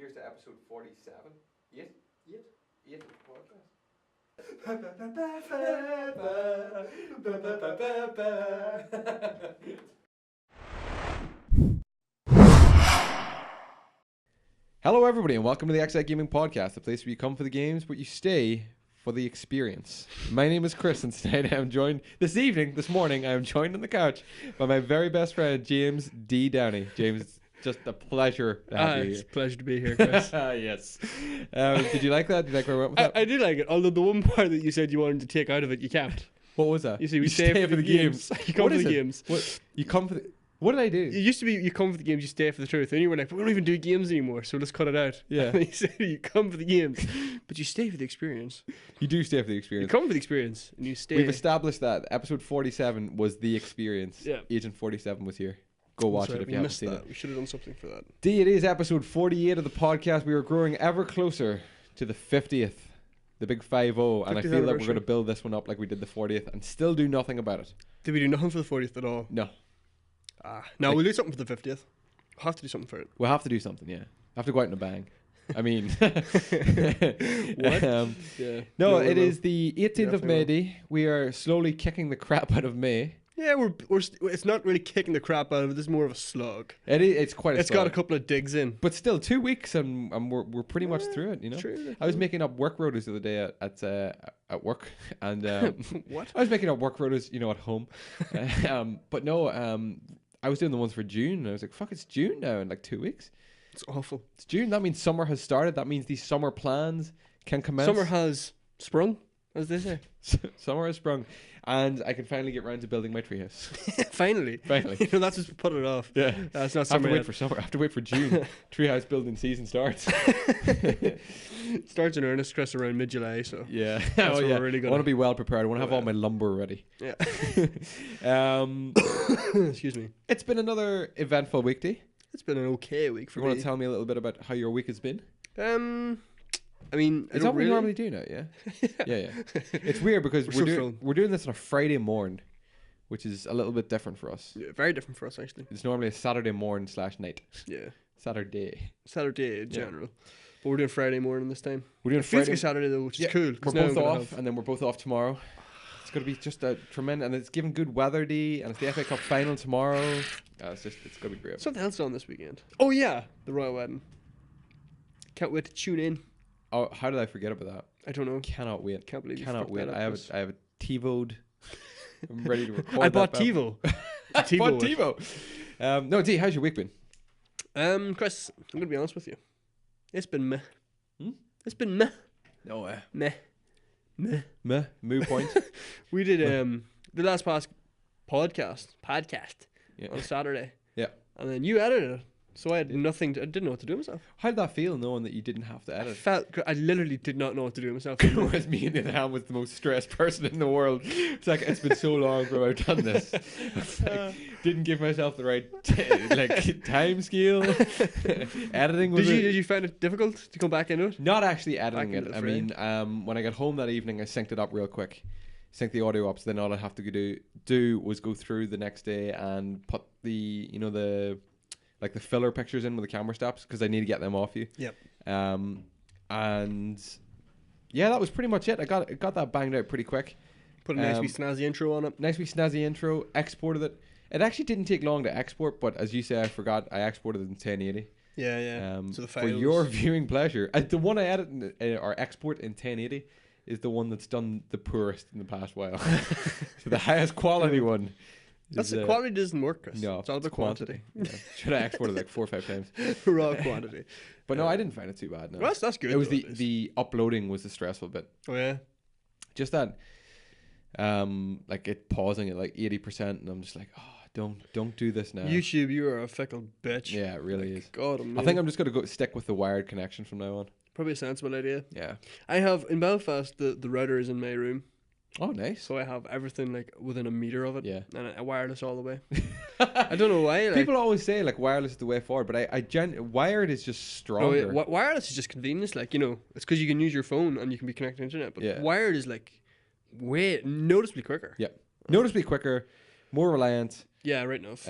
Here's to episode 47. 8? 8? 8 of the podcast. Hello everybody and welcome to the Xite Gaming Podcast, the place where you come for the games but you stay for the experience. My name is Chris and tonight I am joined, this morning, I am joined on the couch by my very best friend, James D. Downey. James, it's just a pleasure to have you here. It's a pleasure to be here, Chris. Yes. Did you like that? Did you like where I went with that? I did like it, although the one part that you said you wanted to take out of it, you kept. What was that? You see, we stay for the games. You come for the games. What? You come for the... What did I do? It used to be you come for the games, you stay for the truth. And you were like, we don't even do games anymore, so let's cut it out. Yeah. And you said you come for the games, but you stay for the experience. You do stay for the You experience. come for the experience, and you stay. We've established that. Episode 47 was the experience. Yeah. Agent 47 was here. Go watch it if you haven't seen it. We should have done something for that. D, it is episode 48 of the podcast. We are growing ever closer to the 50th. The big 5-0. And I feel that we're going to build this one up like we did the 40th and still do nothing about it. Did we do nothing for the 40th at all? No. No, we'll do something for the 50th. We'll have to do something for it. We'll have to do something, yeah. Have to go out in a bang. I mean... What? Yeah. No, it is the 18th of May. Day. We are slowly kicking the crap out of May. Yeah, it's not really kicking the crap out of it. This is more of a slug. It's quite a It's slug. got a couple of digs in. But still, 2 weeks and we're pretty much through it, you know? True. I was making up work rotas the other day at work. And What? I was making up work rotas, at home. But no, I was doing the ones for June. And I was like, fuck, it's June now in like 2 weeks. It's awful. It's June. That means summer has started. That means these summer plans can commence. Summer has sprung, as they say. Summer has sprung. And I can finally get round to building my treehouse. Finally. That's just put it off. Yeah. It's not I have summer to wait yet. for summer. I have to wait for June. Treehouse building season starts. Starts in earnest, Chris, around mid-July, so... Yeah. That's what we're really I gonna... want to be well prepared. I want to have all my lumber ready. Yeah. Excuse me. It's been another eventful week, D. It's been an okay week for You me. want to tell me a little bit about how your week has been? I mean, Is that what we normally do now, yeah? Yeah. It's weird because we're doing this on a Friday morning, which is a little bit different for us. Yeah, very different for us, actually. It's normally a Saturday morning / night. Yeah. Saturday In general. But we're doing Friday morning this time. We're doing It feels Friday. like Saturday, though, which is cool. We're both off, and then we're both off tomorrow. It's going to be just a tremendous... And it's given good weather, D, and it's the FA Cup final tomorrow. It's going to be great. Something else on this weekend. Oh, yeah. The Royal Wedding. Can't wait to tune in. Oh, how did I forget about that? I don't know. Cannot wait. Can't believe you Cannot fucked wait. that up, I have a TiVo'd. I'm ready to record. I bought that TiVo. I bought TiVo. No, D, how's your week been? Chris, I'm going to be honest with you. It's been meh. Hmm? It's been meh. No way. Meh. Moo point. We did the last podcast Yeah. on Saturday. Yeah. And then you edited it. So I had nothing. I didn't know what to do myself. How did that feel knowing that you didn't have to edit? I literally did not know what to do myself. Whereas me and the other hand was the most stressed person in the world. It's like, it's been so long bro I've done this. Didn't give myself the right time scale. Editing was Did you find it difficult to come back into it? not actually editing Back into it. the I mean, when I got home that evening, I synced it up real quick. Synced the audio up, so then all I have to do was go through the next day and put the the filler pictures in with the camera stops because I need to get them off you. Yep. And yeah, that was pretty much it. I got that banged out pretty quick. Put a nice wee snazzy intro on it. Nice wee snazzy intro. Exported it. It actually didn't take long to export, but as you say, I forgot. I exported it in 1080. Yeah. So the for files. your viewing pleasure. The one I edit or export in 1080 is the one that's done the poorest in the past while. So the highest quality one. That's the quality doesn't work, Chris. No, it's all about quantity. Yeah. Should have exported like 4 or 5 times. Raw quantity. But no, I didn't find it too bad. No, well, that's good. It was the uploading was the stressful bit. Oh yeah. Just that, like it pausing at like 80%, and I'm just like, oh, don't do this now. YouTube, you are a fickle bitch. Yeah, it really is. God, I think I'm just gonna stick with the wired connection from now on. Probably a sensible idea. Yeah. I have in Belfast the router is in my room. Oh, nice. So I have everything like within a meter of it. Yeah. And I wireless all the way. I don't know why. Like, people always say like wireless is the way forward, but wired is just stronger. No, wireless is just convenience. Like, it's because you can use your phone and you can be connected to internet. But wired is like way noticeably quicker. Yeah. Noticeably quicker, more reliant. Yeah, right enough.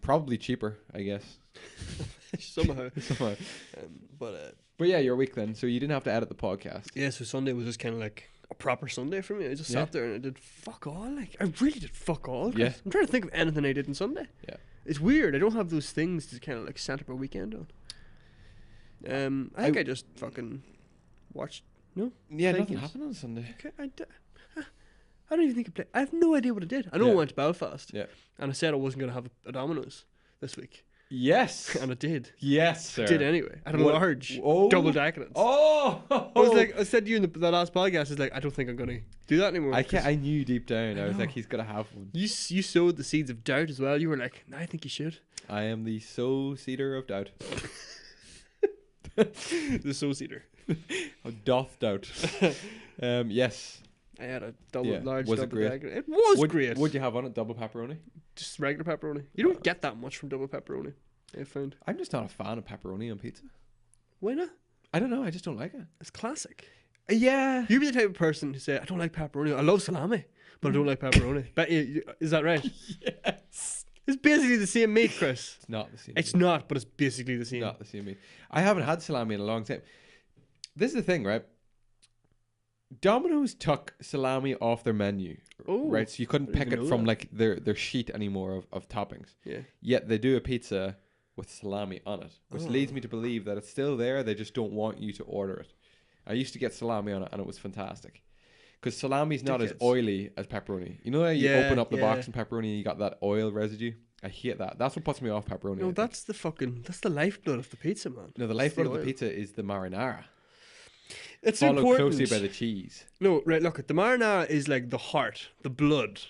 Probably cheaper, I guess. Somehow. Somehow. But yeah, your week then. So you didn't have to edit the podcast. yeah, so Sunday was just kind of like a proper Sunday for me. I just Yeah. sat there and I did fuck all. Like, I really did fuck all. Yeah. I'm trying to think of anything I did on Sunday. Yeah. It's weird. I don't have those things to kind of like center my weekend on. I think I just fucking watched. No? Yeah, Thank nothing yous. happened on Sunday. Okay, I don't even think I played. I have no idea what I did. I know Yeah. I went to Belfast. Yeah. And I said I wasn't going to have a Domino's this week. Yes. And I did. Yes, sir. I did anyway. I had a What- large Oh. double decadence. Oh. I was like, I said to you in the last podcast, I was like, I don't think I'm going to do that anymore. I can't. I knew deep down. I was know. like, he's gonna have one. You sowed the seeds of doubt as well. You were like, no, I think you should. I am the seeder of doubt. The sow seeder. Doth doubt. Yes. I had a double, Yeah. large Was it double great? decadence. It was great. What'd you have on it? Double pepperoni? Just regular pepperoni. You don't get that much from double pepperoni, I found. I'm just not a fan of pepperoni on pizza. Why not? I don't know. I just don't like it. It's classic. Yeah. You'd be the type of person who say, I don't like pepperoni. I love salami, but I don't like pepperoni. Is that right? Yes. It's basically the same meat, Chris. It's not the same. It's not, but it's basically the same. not the same meat. I haven't had salami in a long time. This is the thing, right? Domino's took salami off their menu, Oh, right? So you couldn't I didn't pick even it know from that. like their sheet anymore of toppings. Yeah. Yet they do a pizza with salami on it, which Oh. leads me to believe that it's still there. They just don't want you to order it. I used to get salami on it, and it was fantastic. Because salami's not as Dickheads. oily as pepperoni. You know how you Yeah, open up the yeah. box in pepperoni and you got that oil residue? I hate that. That's what puts me off pepperoni. I No, think. that's the lifeblood of the pizza, man. No, the It's lifeblood of oil. the pizza is the marinara. It's Followed important. closely by the cheese. No, right, look, the marinara is like the heart, the blood.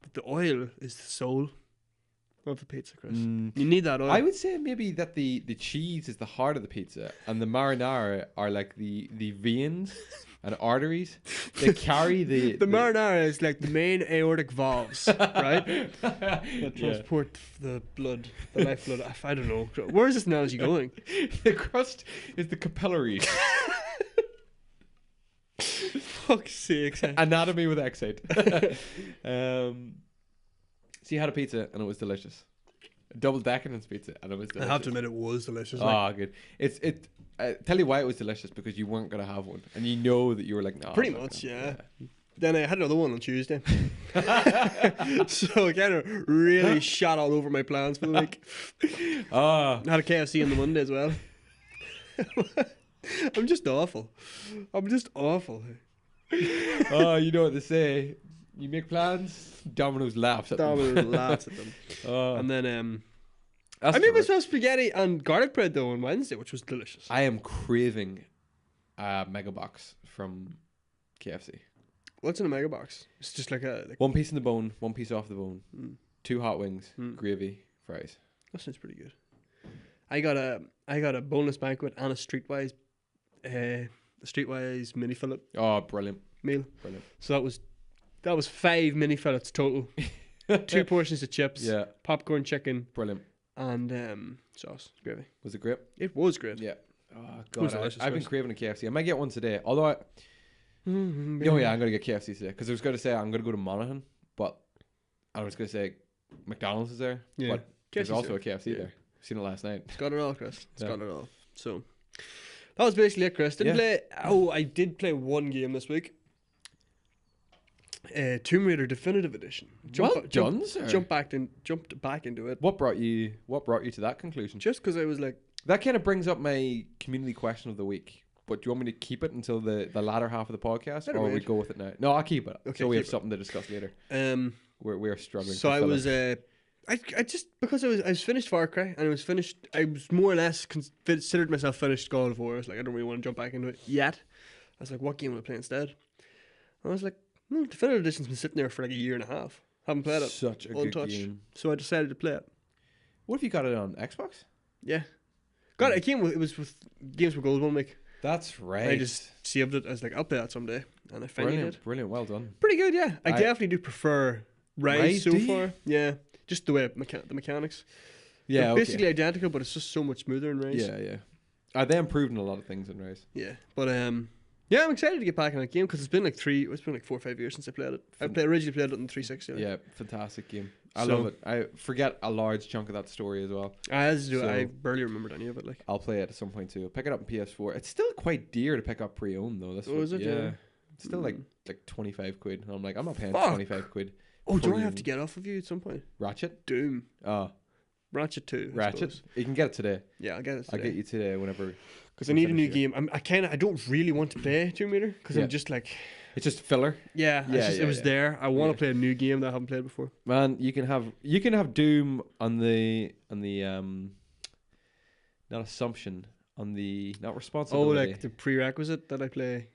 But the oil is the soul of the pizza, Chris. You need that oil. I would say maybe that the cheese is the heart of the pizza, and the marinara are like the veins and arteries. They carry the the marinara is like the main aortic valves, right? That Yeah. transport the blood, the lifeblood. I don't know. Where is this analogy going? The crust is the capillaries. Fuck's sake. Anatomy with Xite. So you had a pizza and it was delicious. A double decadence pizza and it was I delicious. have to admit, it was delicious. Oh, good. Tell you why it was delicious, because you weren't gonna have one, and you know that you were like, no. Pretty I'm not much, gonna- yeah. Then I had another one on Tuesday. So it kind of really shot all over my plans for the week. Ah, I had a KFC on the Monday as well. I'm just awful. oh, you know what they say. You make plans, Domino's laughs at Domino's them. laughs at them. Oh, And then that's I made terrific. myself spaghetti and garlic bread though on Wednesday, which was delicious. I am craving a mega box from KFC. What's in a mega box? It's just like a. One piece in the bone, one piece off the bone, Mm. 2 hot wings, Mm. gravy, fries. That sounds pretty good. I got a boneless banquet and a streetwise mini fillet Oh, brilliant, meal. brilliant. So that was 5 mini fillets total. 2 portions of chips, Yeah, popcorn chicken, brilliant. and sauce gravy. Was it great? It was great. Yeah. Oh was god, delicious, I've been Chris. craving a KFC. I might get one today. Although I'm gonna get KFC today, because I was gonna say I'm gonna go to Monaghan, but I was gonna say McDonald's is there, Yeah. but there's KFC's also there. a KFC Yeah. there. Seen it last night. It's got it all, Chris. It's Yeah. got it all. So that was basically it, Chris. Didn't play. Oh, I did play one game this week. Tomb Raider Definitive Edition. Jumped Jumped back into it. What brought you to that conclusion? Just because I was like, That kind of brings up my community question of the week. But do you want me to keep it until the latter half of the podcast, I don't or we mind. go with it now? No, I'll keep it. Okay, so we have keep it. something to discuss later. We're struggling. So to I fill was it. I just because I was finished Far Cry and I was more or less considered myself finished God of War. I was like, I don't really want to jump back into it yet. I was like, what game will I play instead? And I was like, Definitive Edition's been sitting there for like a year and a half. Haven't played it. Such a good untouched. game. So I decided to play it. What if you got it on Xbox? Yeah. Got it. It was with Games with Gold 1 week. That's right. I just saved it. I was like, I'll play that someday. And I finally did. Brilliant. Well done. Pretty good, yeah. I I- definitely do prefer Rise Rise, so do you? far. Yeah. Just the way the mechanics. Yeah. They're Okay. basically identical, but it's just so much smoother in Rise. Yeah. They improved in a lot of things in Rise. Yeah. But Yeah, I'm excited to get back in that game because it's been like 4 or 5 years since I played it. Originally played it on 360. Yeah, fantastic game. I So- love it. I forget a large chunk of that story as well. I So- barely remembered any of it. Like, I'll play it at some point too. I'll pick it up on PS4. It's still quite dear to pick up pre-owned though. Oh, is it? Yeah. It's still like 25 quid. And I'm like, I'm not paying Fuck. 25 quid. oh, do I have pre-owned. to get off of you at some point? Ratchet? Doom, Oh, Ratchet 2. I Ratchet. suppose. You can get it today. Yeah, I'll get it. I'll get you today whenever. because I we need a finish new here. game. I don't really want to play Tomb Raider because Yeah. I'm just like, It's just filler. yeah, it was yeah. there. I want to Yeah. play a new game that I haven't played before. Man, you can have Doom on the not assumption on the not Oh, responsibility. like the prerequisite that I play.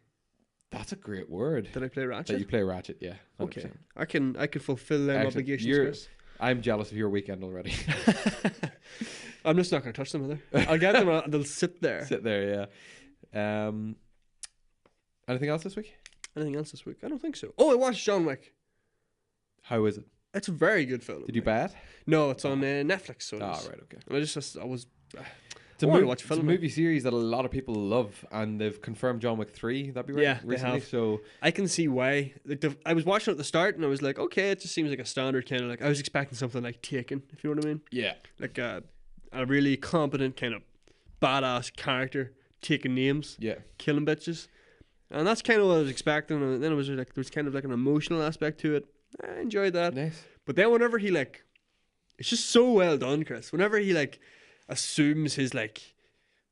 That's a great word. That I play That Ratchet. you play Ratchet, yeah. 100%. Okay, I can fulfill them Excellent. obligations. You're- Chris. I'm jealous of your weekend already. I'm just not going to touch them either. I'll get them and they'll sit there. Sit there, yeah. Anything else this week? Anything else this week? I don't think so. Oh, I watched John Wick. How is it? It's a very good film. Did you buy it? No, it's on Netflix. So it Ah, is. right, okay. And I was. It's a, I wanna mov- watch it's a film. movie series that a lot of people love, and they've confirmed John Wick 3. That'd be right. Yeah, they recently. have. So I can see why. Like I was watching it at the start, and I was like, okay, it just seems like a standard kind of like. I was expecting something like Taken, if you know what I mean. yeah, Like a really competent kind of badass character taking names, yeah, killing bitches, and that's kind of what I was expecting. And then it was like there was kind of like an emotional aspect to it. I enjoyed that. nice. But then whenever he like, it's just so well done, Chris. Whenever he like assumes his like,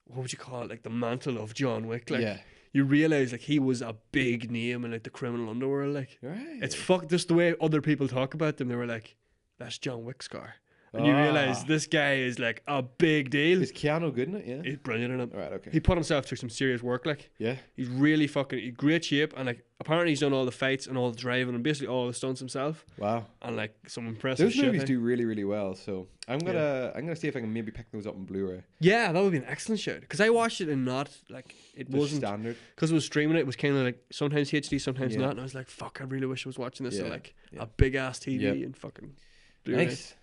what would you call it, like the mantle of John Wick, like yeah, you realize like he was a big name in like the criminal underworld. Like right. it's fucked. Just the way other people talk about them, they were like, that's John Wick's car, and you realize this guy is like a big deal. Is Keanu good in it? Yeah. He's brilliant in it. All right. Okay. He put himself through some serious work. Like Yeah. he's really fucking in great shape, and like apparently he's done all the fights and all the driving and basically all the stunts himself, Wow. and like some impressive Those shit. movies eh? do really, really well. So I'm gonna see if I can maybe pick those up on Blu-ray. Yeah, that would be an excellent show. Because I watched it and not like it Just wasn't standard. because it was streaming. It was kind of like sometimes HD, sometimes Yeah. not, and I was like, "Fuck!" I really wish I was watching this on Yeah, like yeah. a big ass TV Yep. and fucking. Blu-ray. Nice.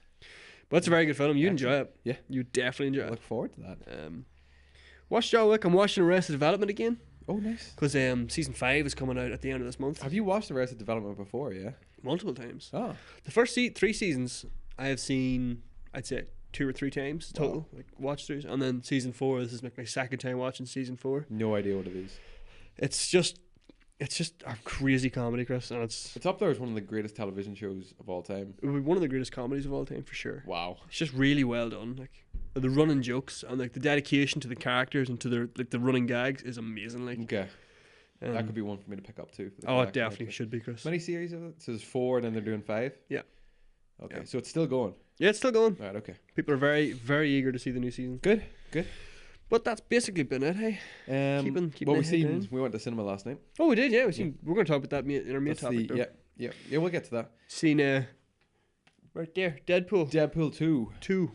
But it's a very good film. You enjoy it. Yeah. You definitely enjoy I it. look forward to that. Watch John Wick. I'm watching Arrested Development again Oh, nice. because season 5 is coming out at the end of this month. Have you watched the rest of Development before? Yeah. Multiple times. Oh. The first 3 seasons I have seen, I'd say 2 or 3 times total, Wow. like watch throughs, and then season 4. This is like my second time watching season 4. No idea what it is. It's just a crazy comedy, Chris, and it's It's up there as one of the greatest television shows of all time. it would be one of the greatest comedies of all time for sure. Wow. It's just really well done. Like the running jokes and like the dedication to the characters and to their like the running gags is amazing. Like Okay. That um, could be one for me to pick up too. for the oh, it collection, definitely actually. should be, Chris. Many series of it? So there's 4 and then they're doing 5? Yeah. Okay. Yeah. So it's still going. Yeah, it's still going. Right, okay. People are very, very eager to see the new season. Good. Good. But that's basically been it. Hey, keeping what we the head seen, down. we went to cinema last night. Oh, we did. Yeah, we seen. We're going to talk about that in our main That's topic. though. yeah, we'll get to that. Seen right there, Deadpool Deadpool 2. 2.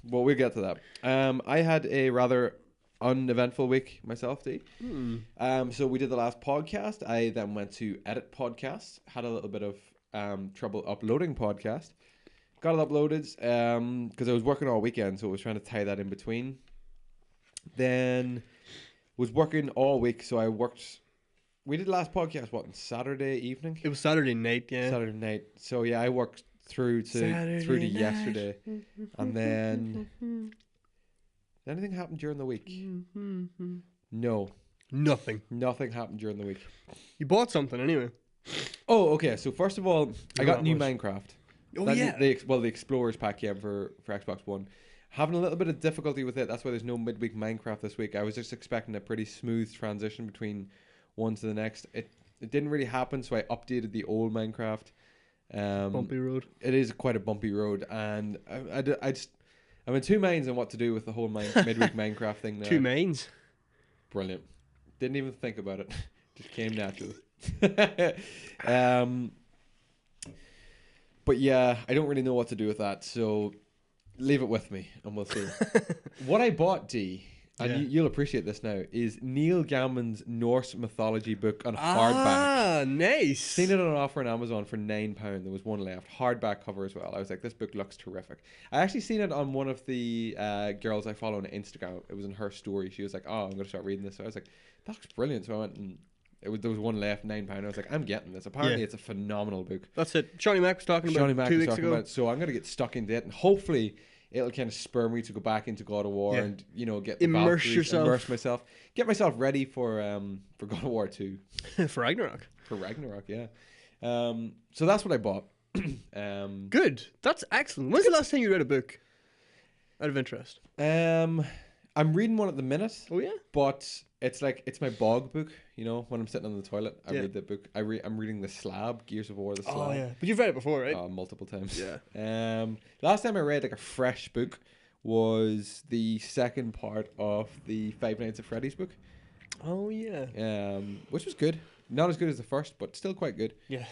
Well, we'll get to that. I had a rather uneventful week myself, D. So we did the last podcast. I then went to edit podcasts. Had a little bit of trouble uploading podcast. Got it uploaded because I was working all weekend, so I was trying to tie that in between. Then was working all week, so I worked. We did the last podcast on Saturday evening, It was Saturday night. Yeah. Saturday night. So yeah, I worked through to Saturday night. yesterday, and then did anything happen during the week? No, Nothing. nothing happened during the week. You bought something anyway. Oh, okay. So first of all, I got That new was- Minecraft. Oh That- yeah. the Explorers pack came for Xbox One. Having a little bit of difficulty with it. That's why there's no midweek Minecraft this week. I was just expecting a pretty smooth transition between one to the next. It didn't really happen, so I updated the old Minecraft. Bumpy road. It is quite a bumpy road, and I'm in two minds on what to do with the whole midweek Minecraft thing. Now. 2 mains. Brilliant. Didn't even think about it. Just came naturally. But yeah, I don't really know what to do with that, so leave it with me and we'll see. What I bought, D, and Yeah. you'll appreciate this now, is Neil Gaiman's Norse mythology book on hardback. Ah, nice. Seen it on offer on Amazon for £9. There was one left, hardback cover as well. I was like, this book looks terrific. I actually seen it on one of the girls I follow on Instagram. It was in her story. She was like, oh, I'm going to start reading this. So I was like, that looks brilliant. So I went and there was one left, £9. I was like, I'm getting this. Apparently, it's a phenomenal book. That's it. Shawnee Mac was talking about Shawnee Mac 2 was weeks talking ago. about. So I'm going to get stuck into it, and hopefully it'll kind of spur me to go back into God of War and get the Immerse Valkyries, yourself. immerse myself, get myself ready for God of War 2. For Ragnarok. For Ragnarok, yeah. So that's what I bought. Good. That's excellent. When's the last time you read a book? Out of interest. I'm reading one at the minute. Oh yeah. But it's my bog book. When I'm sitting on the toilet, I Yeah. read the book. I'm reading the Slab, Gears of War, the Slab. Oh yeah. But you've read it before, right? Multiple times. Yeah. Last time I read like a fresh book was the second part of the Five Nights at Freddy's book. Oh yeah. Which was good. Not as good as the first, but still quite good. Yeah.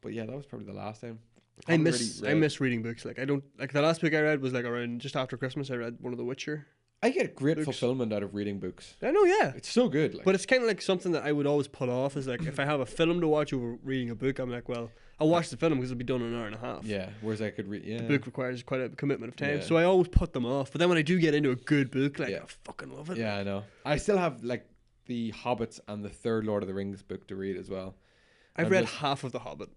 But yeah, that was probably the last time. I miss reading books. Like I don't like the last book I read was like around just after Christmas. I read one of The Witcher. I get great books. fulfillment out of reading books. I know, yeah. It's so good. Like. But it's kind of like something that I would always put off. Is like if I have a film to watch over reading a book, I'm like, well, I'll watch the film because it'll be done in an hour and a half. Yeah. Whereas I could read. Yeah. The book requires quite a commitment of time, Yeah. so I always put them off. But then when I do get into a good book, like Yeah. I fucking love it. Yeah, I know. I still have like the Hobbits and the third Lord of the Rings book to read as well. I've I'm read just- half of The Hobbit.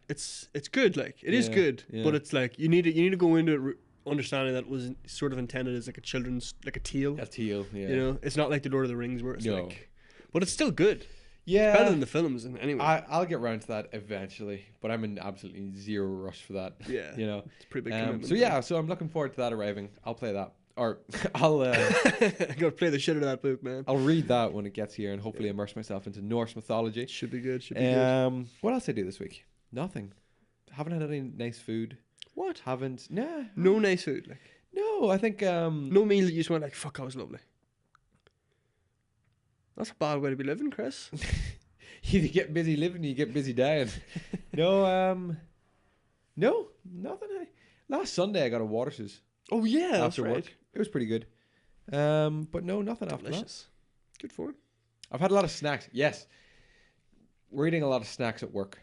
It's It's good. Like it is Yeah, good, yeah. but it's like you need to go into it understanding that it was sort of intended as like a children's like a tale. a teal. Yeah. You know, it's not like the Lord of the Rings where it's No. like, but it's still good. Yeah. Better than the films, anyway. I'll get round to that eventually, but I'm in absolutely zero rush for that. Yeah. It's a pretty big commitment. So yeah, so I'm looking forward to that arriving. I'll play that, or I'll I gotta play the shit out of that book, man. I'll read that when it gets here, and hopefully immerse myself into Norse mythology. Should be good. Should be good. What else did I do this week? Nothing. Haven't had any nice food. What? Haven't. Nah. No nice food. Like No, I think. no meal that you just went like, fuck, that was lovely. That's a bad way to be living, Chris. You get busy living, you get busy dying. No, nothing. Last Sunday I got a Waters's Oh yeah, that's after right. work. It was pretty good. But no, nothing after that. Delicious. Good for him. I've had a lot of snacks. Yes, we're eating a lot of snacks at work.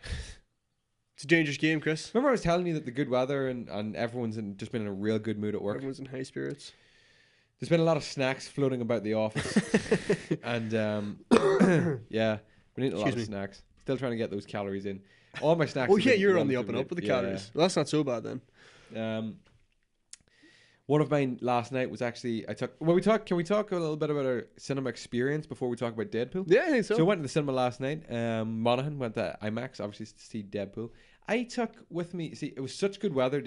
It's a dangerous game, Chris. Remember I was telling you that the good weather and everyone's just been in a real good mood at work. Everyone's in high spirits. There's been a lot of snacks floating about the office, and yeah, been eating a lot of Excuse me. snacks. Still trying to get those calories in. All my snacks. Oh have yeah, been you're on the up relatively- and up with the yeah. calories. Well, that's not so bad then. One of mine last night was actually Can we talk a little bit about our cinema experience before we talk about Deadpool? Yeah, I think so. So I went to the cinema last night. Monaghan went to IMAX, obviously to see Deadpool. I took with me. See, it was such good weather.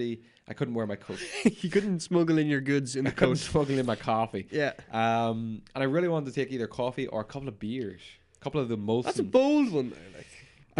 I couldn't wear my coat. you couldn't smuggle in your goods in the I couldn't coat. smuggle in my coffee. Yeah, And I really wanted to take either coffee or a couple of beers, a couple of the Molson. that's a bold one there. Like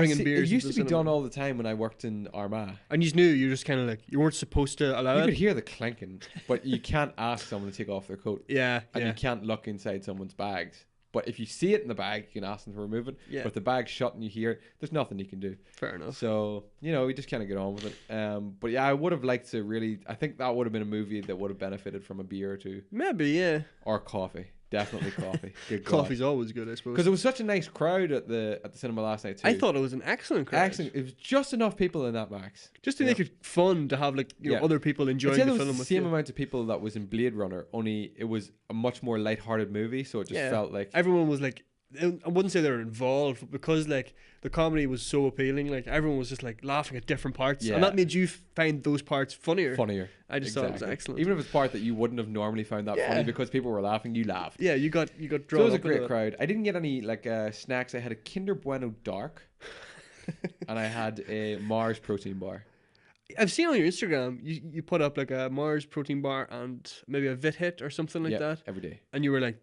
bringing beers. It used into to the be cinema. done all the time when I worked in Armagh. And you knew you just kind of like you weren't supposed to allow You it. could hear the clanking, but you can't ask someone to take off their coat. Yeah, And yeah. you can't look inside someone's bags. But if you see it in the bag, you can ask them to remove it. Yeah. But if the bag's shut and you hear it, there's nothing you can do. Fair enough. So, we just kind of get on with it. But yeah, I would have liked to really, I think that would have been a movie that would have benefited from a beer or two. Maybe, yeah. Or coffee. Definitely coffee. Good Coffee's always good, I suppose. Because it was such a nice crowd at the cinema last night too. I thought it was an excellent crowd. Excellent. It was just enough people in that Max. Just to make it fun to have like Yeah. other people enjoying I'd say the there film was the with same you. amount of people that was in Blade Runner, only it was a much more lighthearted movie, so it just Yeah. felt like Everyone was like, I wouldn't say they were involved, but because like the comedy was so appealing, like everyone was just like laughing at different parts, Yeah. and that made you find those parts funnier. funnier. I just thought it was excellent. Even if it's part that you wouldn't have normally found that Yeah. funny because people were laughing, you laughed. Yeah, you got So it drawn was a up into great it. crowd. I didn't get any snacks. I had a Kinder Bueno Dark, and I had a Mars protein bar. I've seen on your Instagram you put up like a Mars protein bar and maybe a Vit Hit or something like Yeah, that, every day. and you were like,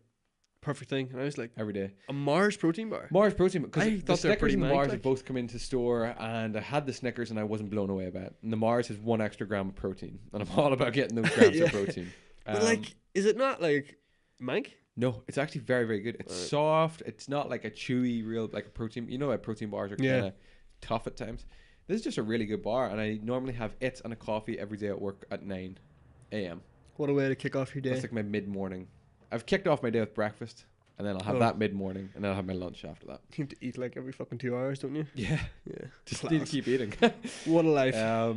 perfect thing, and I was like, Every day. a Mars protein bar. Mars protein, I because the thought they were Snickers pretty and the mank, Mars like. have both come into store, and I had the Snickers and I wasn't blown away by it. And the Mars has 1 extra gram of protein, and I'm all about getting those grams Yeah. of protein. But like, is it not like mank? No, it's actually very, very good. It's Right. soft. It's not like a chewy, real like a protein. You know, how protein bars are Yeah. kind of tough at times. This is just a really good bar, and I normally have it and a coffee every day at work at 9 a.m. What a way to kick off your day. That's like my mid-morning I've kicked off my day with breakfast, and then I'll have that mid-morning, and then I'll have my lunch after that. You have to eat like every fucking 2 hours, don't you? Yeah. Yeah. Just need to keep eating. What a life.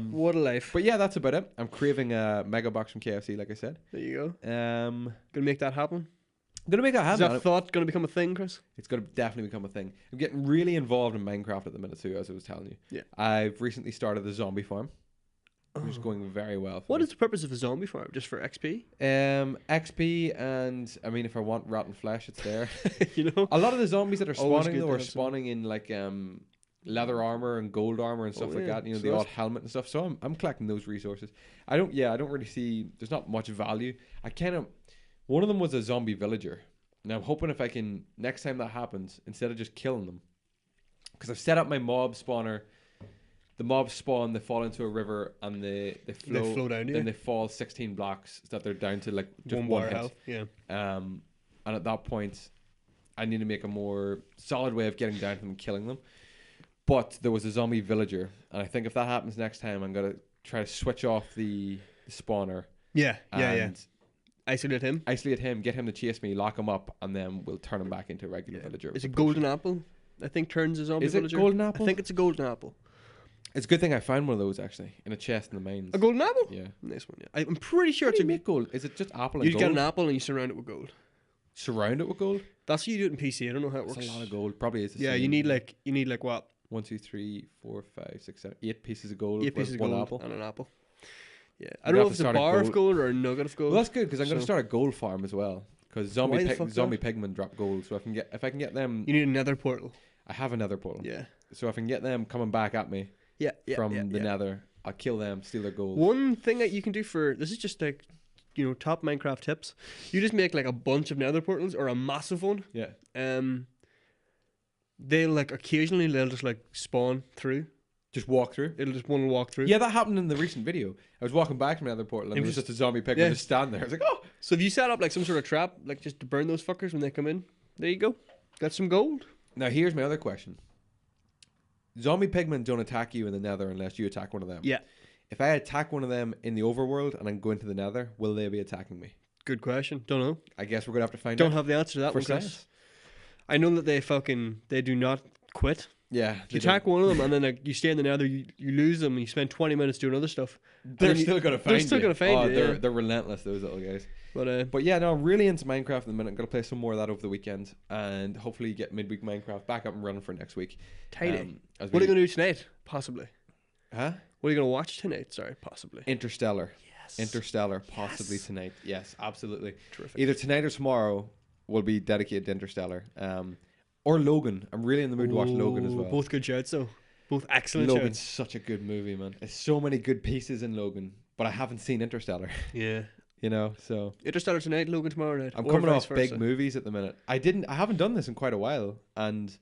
What a life. But yeah, that's about it. I'm craving a mega box from KFC, like I said. There you go. Gonna make that happen. Gonna make that happen. Is that thought gonna become a thing, Chris? It's gonna definitely become a thing. I'm getting really involved in Minecraft at the minute too, as I was telling you. Yeah. I've recently started the zombie farm, which is going very well. What is the purpose of a zombie farm? Just for XP? XP, and I mean, if I want rotten flesh, it's there. You know, a lot of the zombies that are Always spawning good though to are have spawning in like leather armor and gold armor and stuff like that. You know, the odd helmet and stuff. So I'm collecting those resources. I don't really see. There's not much value. One of them was a zombie villager. Now I'm hoping if I can, next time that happens, instead of just killing them, because I've set up my mob spawner. The mobs spawn, they fall into a river, and they flow down. Then they fall 16 blocks, so that they're down to like just one hit. Health. Yeah. And at that point, I need to make a more solid way of getting down to them and killing them. But there was a zombie villager, and I think if that happens next time, I'm gonna try to switch off the spawner. Yeah. Isolate him, get him to chase me, lock him up, and then we'll turn him back into a regular villager. It's a golden apple, I think, turns a zombie villager. Is it golden apple? I think it's a golden apple. It's a good thing I found one of those actually in a chest in the mines. A golden apple? Yeah. Nice one, yeah. I'm pretty sure How do you make gold? Is it just apple and you gold? You get an apple and you surround it with gold. Surround it with gold? That's how you do it in PC. I don't know how it works. That's a lot of gold. Probably is the same. Yeah, you need like what? 1, 2, 3, 4, 5, 6, 7, 8 pieces of gold. 8 pieces of gold apple. and an apple. Yeah, I don't know if it's a bar of gold or a nugget of gold. Well, that's good because I'm going to start a gold farm as well. Because zombie zombie pigmen drop gold, so if I can get them. You need a nether portal. I have a nether portal. Yeah. So if I can get them coming back at me. From the nether, I'll kill them, steal their gold. One thing that you can do this is just like, top Minecraft tips. You just make like a bunch of nether portals or a massive one. Yeah. They'll occasionally just spawn through. Just walk through? It'll just one walk through. Yeah, that happened in the recent video. I was walking back from another portal and there was just a zombie pigman just stand there. I was like, oh! So if you set up some sort of trap, just to burn those fuckers when they come in, there you go. Got some gold. Now here's my other question. Zombie pigmen don't attack you in the nether unless you attack one of them. Yeah. If I attack one of them in the overworld and I'm going to the nether, will they be attacking me? Good question. Don't know. I guess we're going to have to find out. Don't have the answer to that one, Chris. I know that they do not quit. Yeah. You attack one of them and then you stay in the nether, you lose them and you spend 20 minutes doing other stuff. They're still going to find you. They're still going to find you. They're relentless, those little guys. But yeah, no, I'm really into Minecraft at the minute. I'm going to play some more of that over the weekend and hopefully get midweek Minecraft back up and running for next week. Tidy. What are you going to do tonight? Possibly. Huh? What are you going to watch tonight? Sorry, possibly. Interstellar. Yes. Interstellar, possibly tonight. Yes, absolutely. Terrific. Either tonight or tomorrow will be dedicated to Interstellar. Or Logan. I'm really in the mood to watch Logan as well. Both good shouts, though. Both excellent Logan's shouts. such a good movie, man. There's so many good pieces in Logan, but I haven't seen Interstellar. Yeah. So Interstellar tonight, Logan tomorrow night. I'm coming off big movies at the minute. I haven't done this in quite a while, and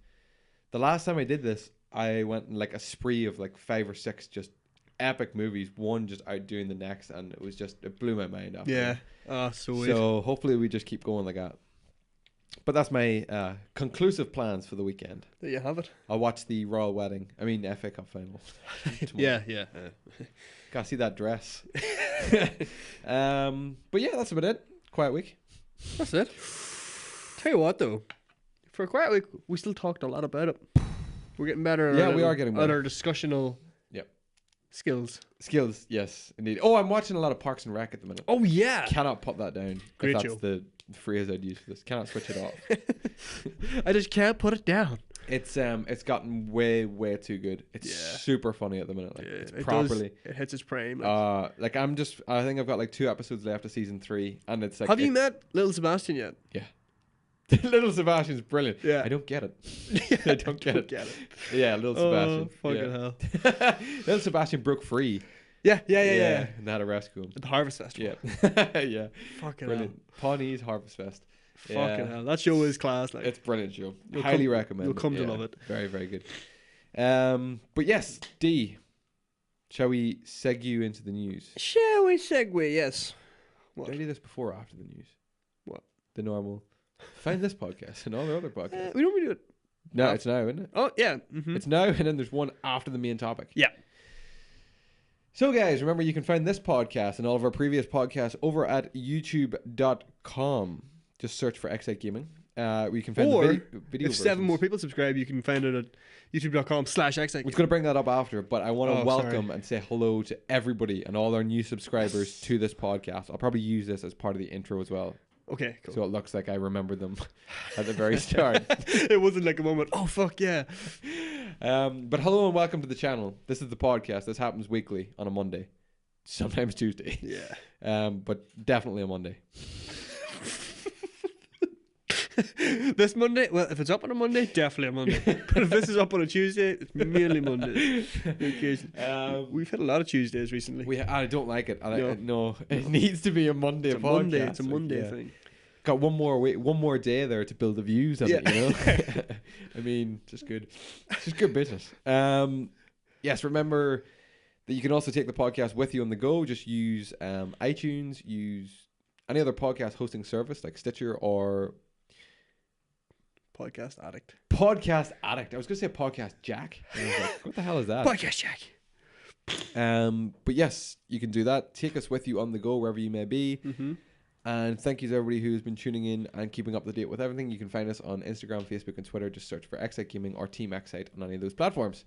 the last time I did this, I went in a spree of 5 or 6 just epic movies, one just outdoing the next, and it blew my mind after. Yeah. Oh, sweet. So hopefully we just keep going like that. But that's my conclusive plans for the weekend. There you have it. I'll watch the Royal Wedding. FA Cup final. Yeah. Gotta see that dress. But yeah, that's about it. Quiet week. That's it. Tell you what, though, for a quiet week, we still talked a lot about it. We're getting better. We are getting better at our discussional. Skills, yes, indeed. Oh, I'm watching a lot of Parks and Rec at the minute. Oh yeah, cannot put that down. Great if that's show. the phrase I'd use for this. Cannot switch it off. I just can't put it down. It's gotten way too good. It's super funny at the minute. It's properly. It hits its prime. I think I've got 2 episodes left of season 3, and it's Have you met Little Sebastian yet? Yeah. Little Sebastian's brilliant. Yeah. I don't get it. I don't get it. Yeah, Little Sebastian. Fucking hell. Little Sebastian broke free. Yeah. And they had to rescue him. At the Harvest Festival. Yeah. Yeah. Fucking brilliant. hell. Pawnees Harvest Fest. Fucking hell. That show is class. It's a brilliant show. Highly recommend You'll come to love it. Very, very good. But yes, D, shall we segue into the news? Shall we segue? Yes. What? Did I do this before or after the news? What? The normal. Find this podcast and all the other podcasts. We don't do it. No, it's now, isn't it? Oh, yeah. Mm-hmm. It's now, and then there's one after the main topic. Yeah. So, guys, remember you can find this podcast and all of our previous podcasts over at youtube.com. Just search for Xite Gaming. We can find Or the video if 7 versions. more people subscribe, you can find it at youtube.com/Xite. I was going to bring that up after, but I want to Oh, welcome and say hello to everybody and all our new subscribers to this podcast. I'll probably use this as part of the intro as well, Okay, cool. so it looks like I remember them at the very start. It wasn't like a moment, oh, fuck yeah. But hello and welcome to the channel. This is the podcast. This happens weekly on a Monday, sometimes Tuesday. Yeah. But definitely a Monday. This Monday, well, if it's up on a Monday, definitely a Monday. But if this is up on a Tuesday, it's mainly Monday. We've had a lot of Tuesdays recently. I don't like it. No. No, it needs to be a Monday It's a podcast. Monday. It's a Monday Yeah. thing. Got one more day there to build the views on it, you know. I mean, just good business. Yes, remember that you can also take the podcast with you on the go. Just use iTunes, use any other podcast hosting service like Stitcher or Podcast Addict. Podcast Addict. I was going to say Podcast Jack. And I was like, what the hell is that? Podcast Jack. But yes, you can do that. Take us with you on the go wherever you may be. Mm-hmm. And thank you to everybody who's been tuning in and keeping up to date with everything. You can find us on Instagram, Facebook, and Twitter. Just search for Xite Gaming or Team Xite on any of those platforms.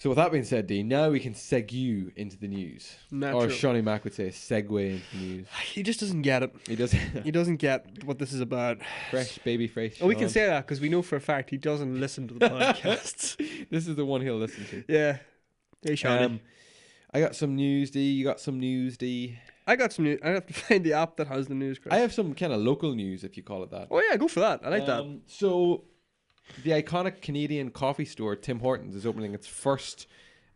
So with that being said, Dean, now we can segue into the news. Natural. Or Shawnee Mac would say segue into the news. He just doesn't get it. He does. He doesn't get what this is about. Fresh, baby fresh. Oh, we can Sean. say that because we know for a fact he doesn't listen to the podcasts. This is the one he'll listen to. Yeah. Hey, Sean. I got some news, D. You got some news, D. I got some news. I have to find the app that has the news, Chris. I have some kind of local news, if you call it that. Oh, yeah, go for that. I like that. So, the iconic Canadian coffee store, Tim Hortons, is opening its first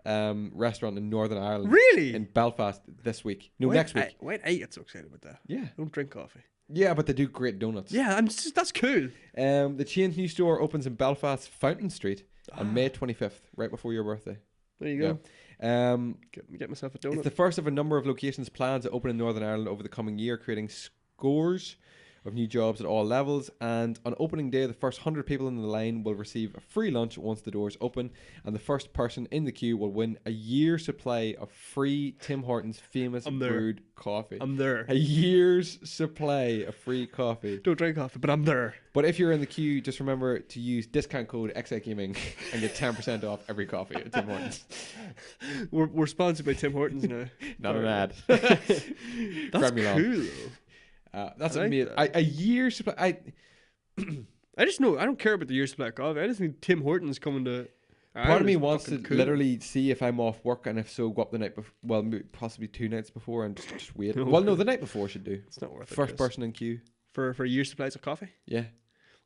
restaurant in Northern Ireland. Really? In Belfast this week. No, next week. Why did I get so excited about that? Yeah. I don't drink coffee. Yeah, but they do great donuts. Yeah, that's cool. The chain's new store opens in Belfast, Fountain Street, on May 25th, right before your birthday. There you go. Yeah. Get myself a donut. It's the first of a number of locations planned to open in Northern Ireland over the coming year, creating scores of new jobs at all levels. And on opening day, the first 100 people in the line will receive a free lunch once the doors open, and the first person in the queue will win a year's supply of free Tim Hortons famous brewed coffee. I'm there. A year's supply of free coffee. Don't drink coffee, but I'm there. But if you're in the queue, just remember to use discount code Xite Gaming and get 10% off every coffee at Tim Hortons. We're sponsored by Tim Hortons now. Not an ad. That's cool, though. That's I like amazing. that. A year's supply. I just know I don't care about the year's supply of coffee. I just need Tim Hortons coming to. Part of me wants to fucking cool. literally see if I'm off work, and if so, go up the night before. Well, possibly 2 nights before, and just wait. Well, no, the night before should do. It's not worth it. First Chris. person in queue. for a year's supplies of coffee. Yeah.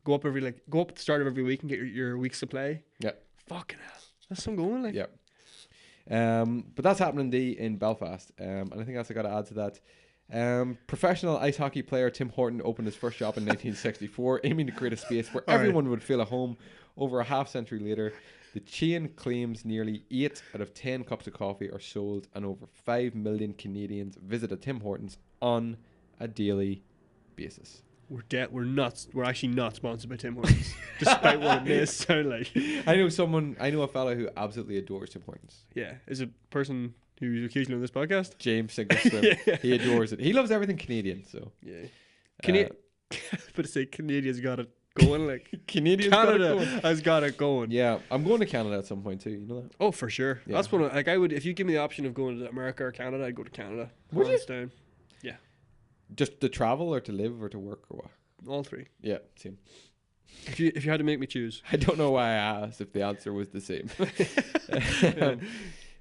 Go up at the start of every week and get your week's supply. Yeah. Fucking hell, that's some going like. Yeah. But that's happening in Belfast, and I think that's I got to add to that. Professional ice hockey player Tim Horton opened his first shop in 1964, aiming to create a space where everyone would feel at home. Over a half century later, the chain claims nearly 8 out of 10 cups of coffee are sold, and over 5 million Canadians visit a Tim Hortons on a daily basis. We're actually not sponsored by Tim Hortons, despite what it may sound like. I know a fella who absolutely adores Tim Hortons. Yeah, is a person who's occasionally on this podcast. James Singlestrom. Yeah. He adores it. He loves everything Canadian. So yeah, but to say Canadians got it going, like Canadians got it Canada going. has got it going. Yeah, I'm going to Canada at some point too. You know that? Oh, for sure. Yeah. That's one. I would, if you give me the option of going to America or Canada, I'd go to Canada. Would you? Hands down. Just to travel or to live or to work or what? All three. Yeah, same. If you had to make me choose. I don't know why I asked if the answer was the same.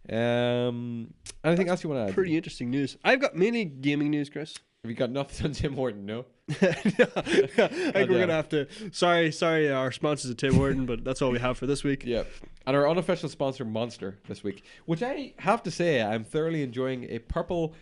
Anything else you want to add? Pretty interesting news. I've got mainly gaming news, Chris. Have you got nothing on Tim Horton? No. I think we're gonna have to. Sorry, our sponsors at Tim Horton, but that's all we have for this week. Yeah, and our unofficial sponsor Monster this week, which I have to say I'm thoroughly enjoying. A purple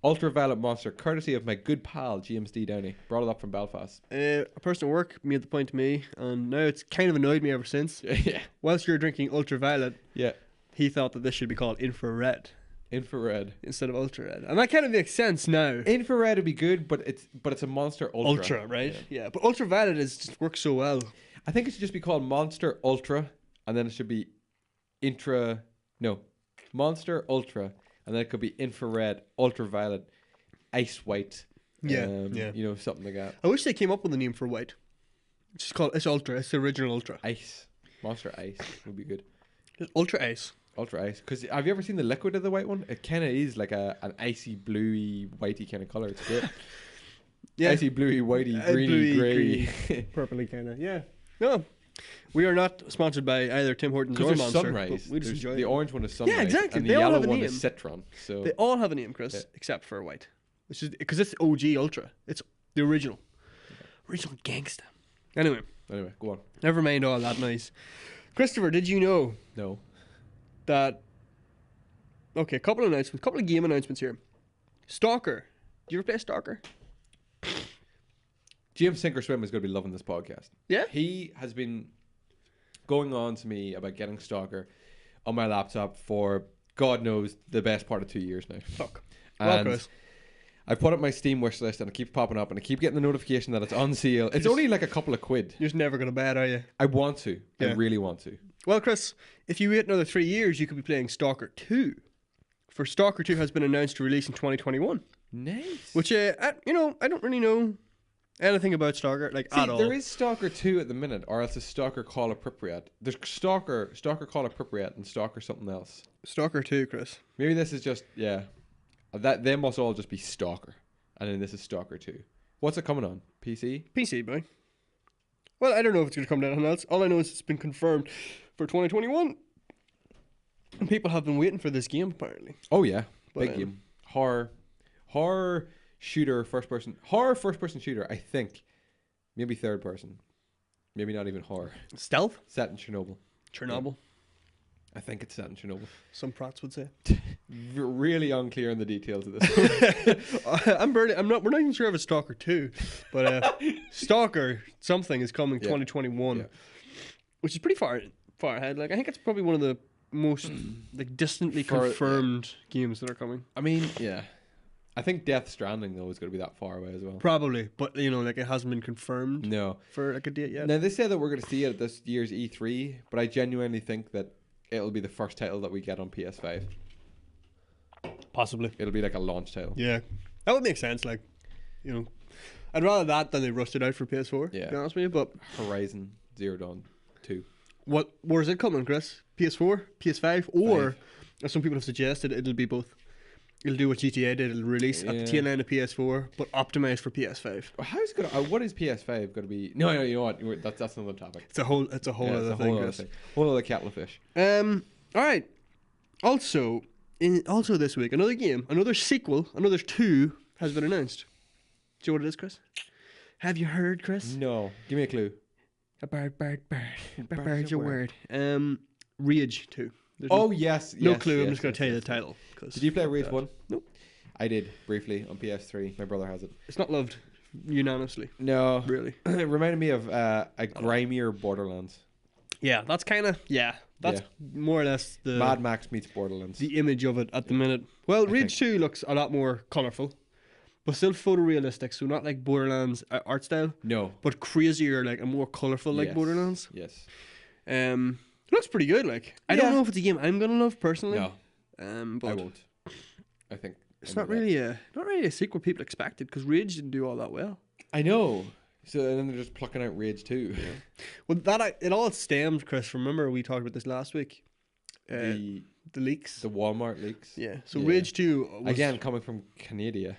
ultraviolet Monster, courtesy of my good pal James D. Downey. Brought it up from Belfast. A person at work made the point to me, and now it's kind of annoyed me ever since. Yeah. Whilst you're drinking ultraviolet, Yeah. he thought that this should be called infrared Infrared. instead of ultra red, and that kind of makes sense now. Infrared would be good, but it's a Monster Ultra. Right? Yeah, but ultraviolet just works so well. I think it should just be called Monster Ultra, and then it should be Monster Ultra, and then it could be infrared, ultraviolet, ice white, Yeah, yeah. You know, something like that. I wish they came up with a name for white. It's Ultra. It's the original Ultra. Ice. Monster Ice would be good. Just Ultra Ice. Ultra Ice. Because have you ever seen the liquid of the white one? It kind of is like an icy, bluey, whitey kind of color. It's great. Yeah. Icy, bluey, whitey, greeny, Bluey, grey. Purpley kind of. Yeah. No. We are not sponsored by either Tim Hortons or Because Monster. there's Sunrise. But we just enjoy The it. orange one is Sunrise. exactly. And They the all yellow have a one name. is Citron. So They all have a name, Chris, Yeah. except for white. Which is because it's OG Ultra. It's the original. Original gangsta. Anyway, go on. never mind all that noise. Christopher, did you know No. that... Okay, couple of game announcements here. Stalker. Did you ever play Stalker? James Sinkerswim is going to be loving this podcast. Yeah? He has been going on to me about getting Stalker on my laptop for God knows the best part of 2 years now. Fuck. Well, And Chris. I put up my Steam wish list and it keeps popping up and I keep getting the notification that it's on sale. It's only like a couple of quid. You're just never going to buy it, are you? I want to. I Yeah. really want to. Well, Chris, if you wait another 3 years, you could be playing Stalker 2. For Stalker 2 has been announced to release in 2021. Nice. Which, I don't really know anything about Stalker, like, See, at all. there is Stalker 2 at the minute, or else it's Stalker Call Appropriate. There's Stalker Call Appropriate, and Stalker something else. Stalker 2, Chris. Maybe this is just, yeah. That they must all just be Stalker. And then this is Stalker 2. What's it coming on? PC? PC, boy. Well, I don't know if it's going to come down on else. All I know is it's been confirmed for 2021. And people have been waiting for this game, apparently. Oh, yeah. But, Big game. Horror shooter, first person. Horror first person shooter, I think. Maybe third person. Maybe not even horror. Stealth? Set in Chernobyl. Chernobyl. I think it's set in Chernobyl. Some prats would say. Really unclear on the details of this. we're not even sure if it's Stalker 2, but Stalker something is coming 2021, which is pretty far ahead. Like, I think it's probably one of the most like distantly confirmed games that are coming. I mean, yeah. I think Death Stranding, though, is going to be that far away as well. Probably, but like it hasn't been confirmed No. for like a date yet. Now, they say that we're going to see it at this year's E3, but I genuinely think that it'll be the first title that we get on PS5. Possibly. It'll be like a launch title. Yeah, that would make sense. Like, I'd rather that than they rushed it out for PS4. Yeah. To be honest with you, but Horizon Zero Dawn 2. where is it coming, Chris? PS4, PS5, or as some people have suggested, it'll be both. It'll do what GTA did. It'll release at the tail end of PS4, but optimized for PS5. How's it going to... what is PS5 going to be... No, you know what? That's another topic. It's a whole Yeah, other it's a thing, whole other Chris. thing. Whole other kettle of fish. All right. Also this week, another sequel, another 2 has been announced. Do you know what it is, Chris? Have you heard, Chris? No. Give me a clue. A bird. Bird's a word. Rage 2. There's Yes. no yes, clue. I'm yes, just going yes, to tell you yes. the title. 'Cause Did you play fuck Rage that. 1? Nope. I did, briefly, on PS3. My brother has it. It's not loved unanimously, No. really. It reminded me of a grimier Borderlands. Yeah, that's kind of That's more or less the Mad Max meets Borderlands. the image of it at the minute. Well, Rage 2 looks a lot more colourful, but still photorealistic. So not like Borderlands art style, No. but crazier, like a more colourful like Yes. Borderlands. Yes. It looks pretty good. Like I don't know if it's a game I'm gonna love personally. No, But I won't. I think it's not really a sequel people expected because Rage didn't do all that well. I know. So then they're just plucking out Rage 2. Well, it all stemmed, Chris. Remember we talked about this last week. The leaks. The Walmart leaks. Yeah. So Rage 2 was Again, coming from Canada.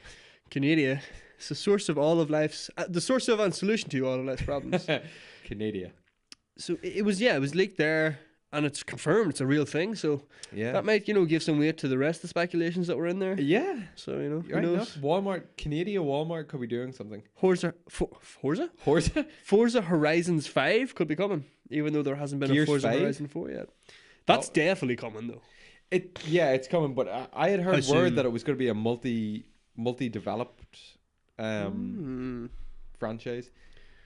Canada. It's the source of all of life's the source of and solution to all of life's problems. Canada. So it was leaked there, and it's confirmed. It's a real thing. So Yeah. that might give some weight to the rest of the speculations that were in there. Yeah. So who Right knows? enough. Walmart, Canada Walmart could be doing something. Forza Horse? Horizons 5 could be coming, even though there hasn't been Gears a Forza 5? Horizon 4 yet. That's definitely coming though. It's coming, but I had heard How word soon? that it was going to be a multi-developed franchise.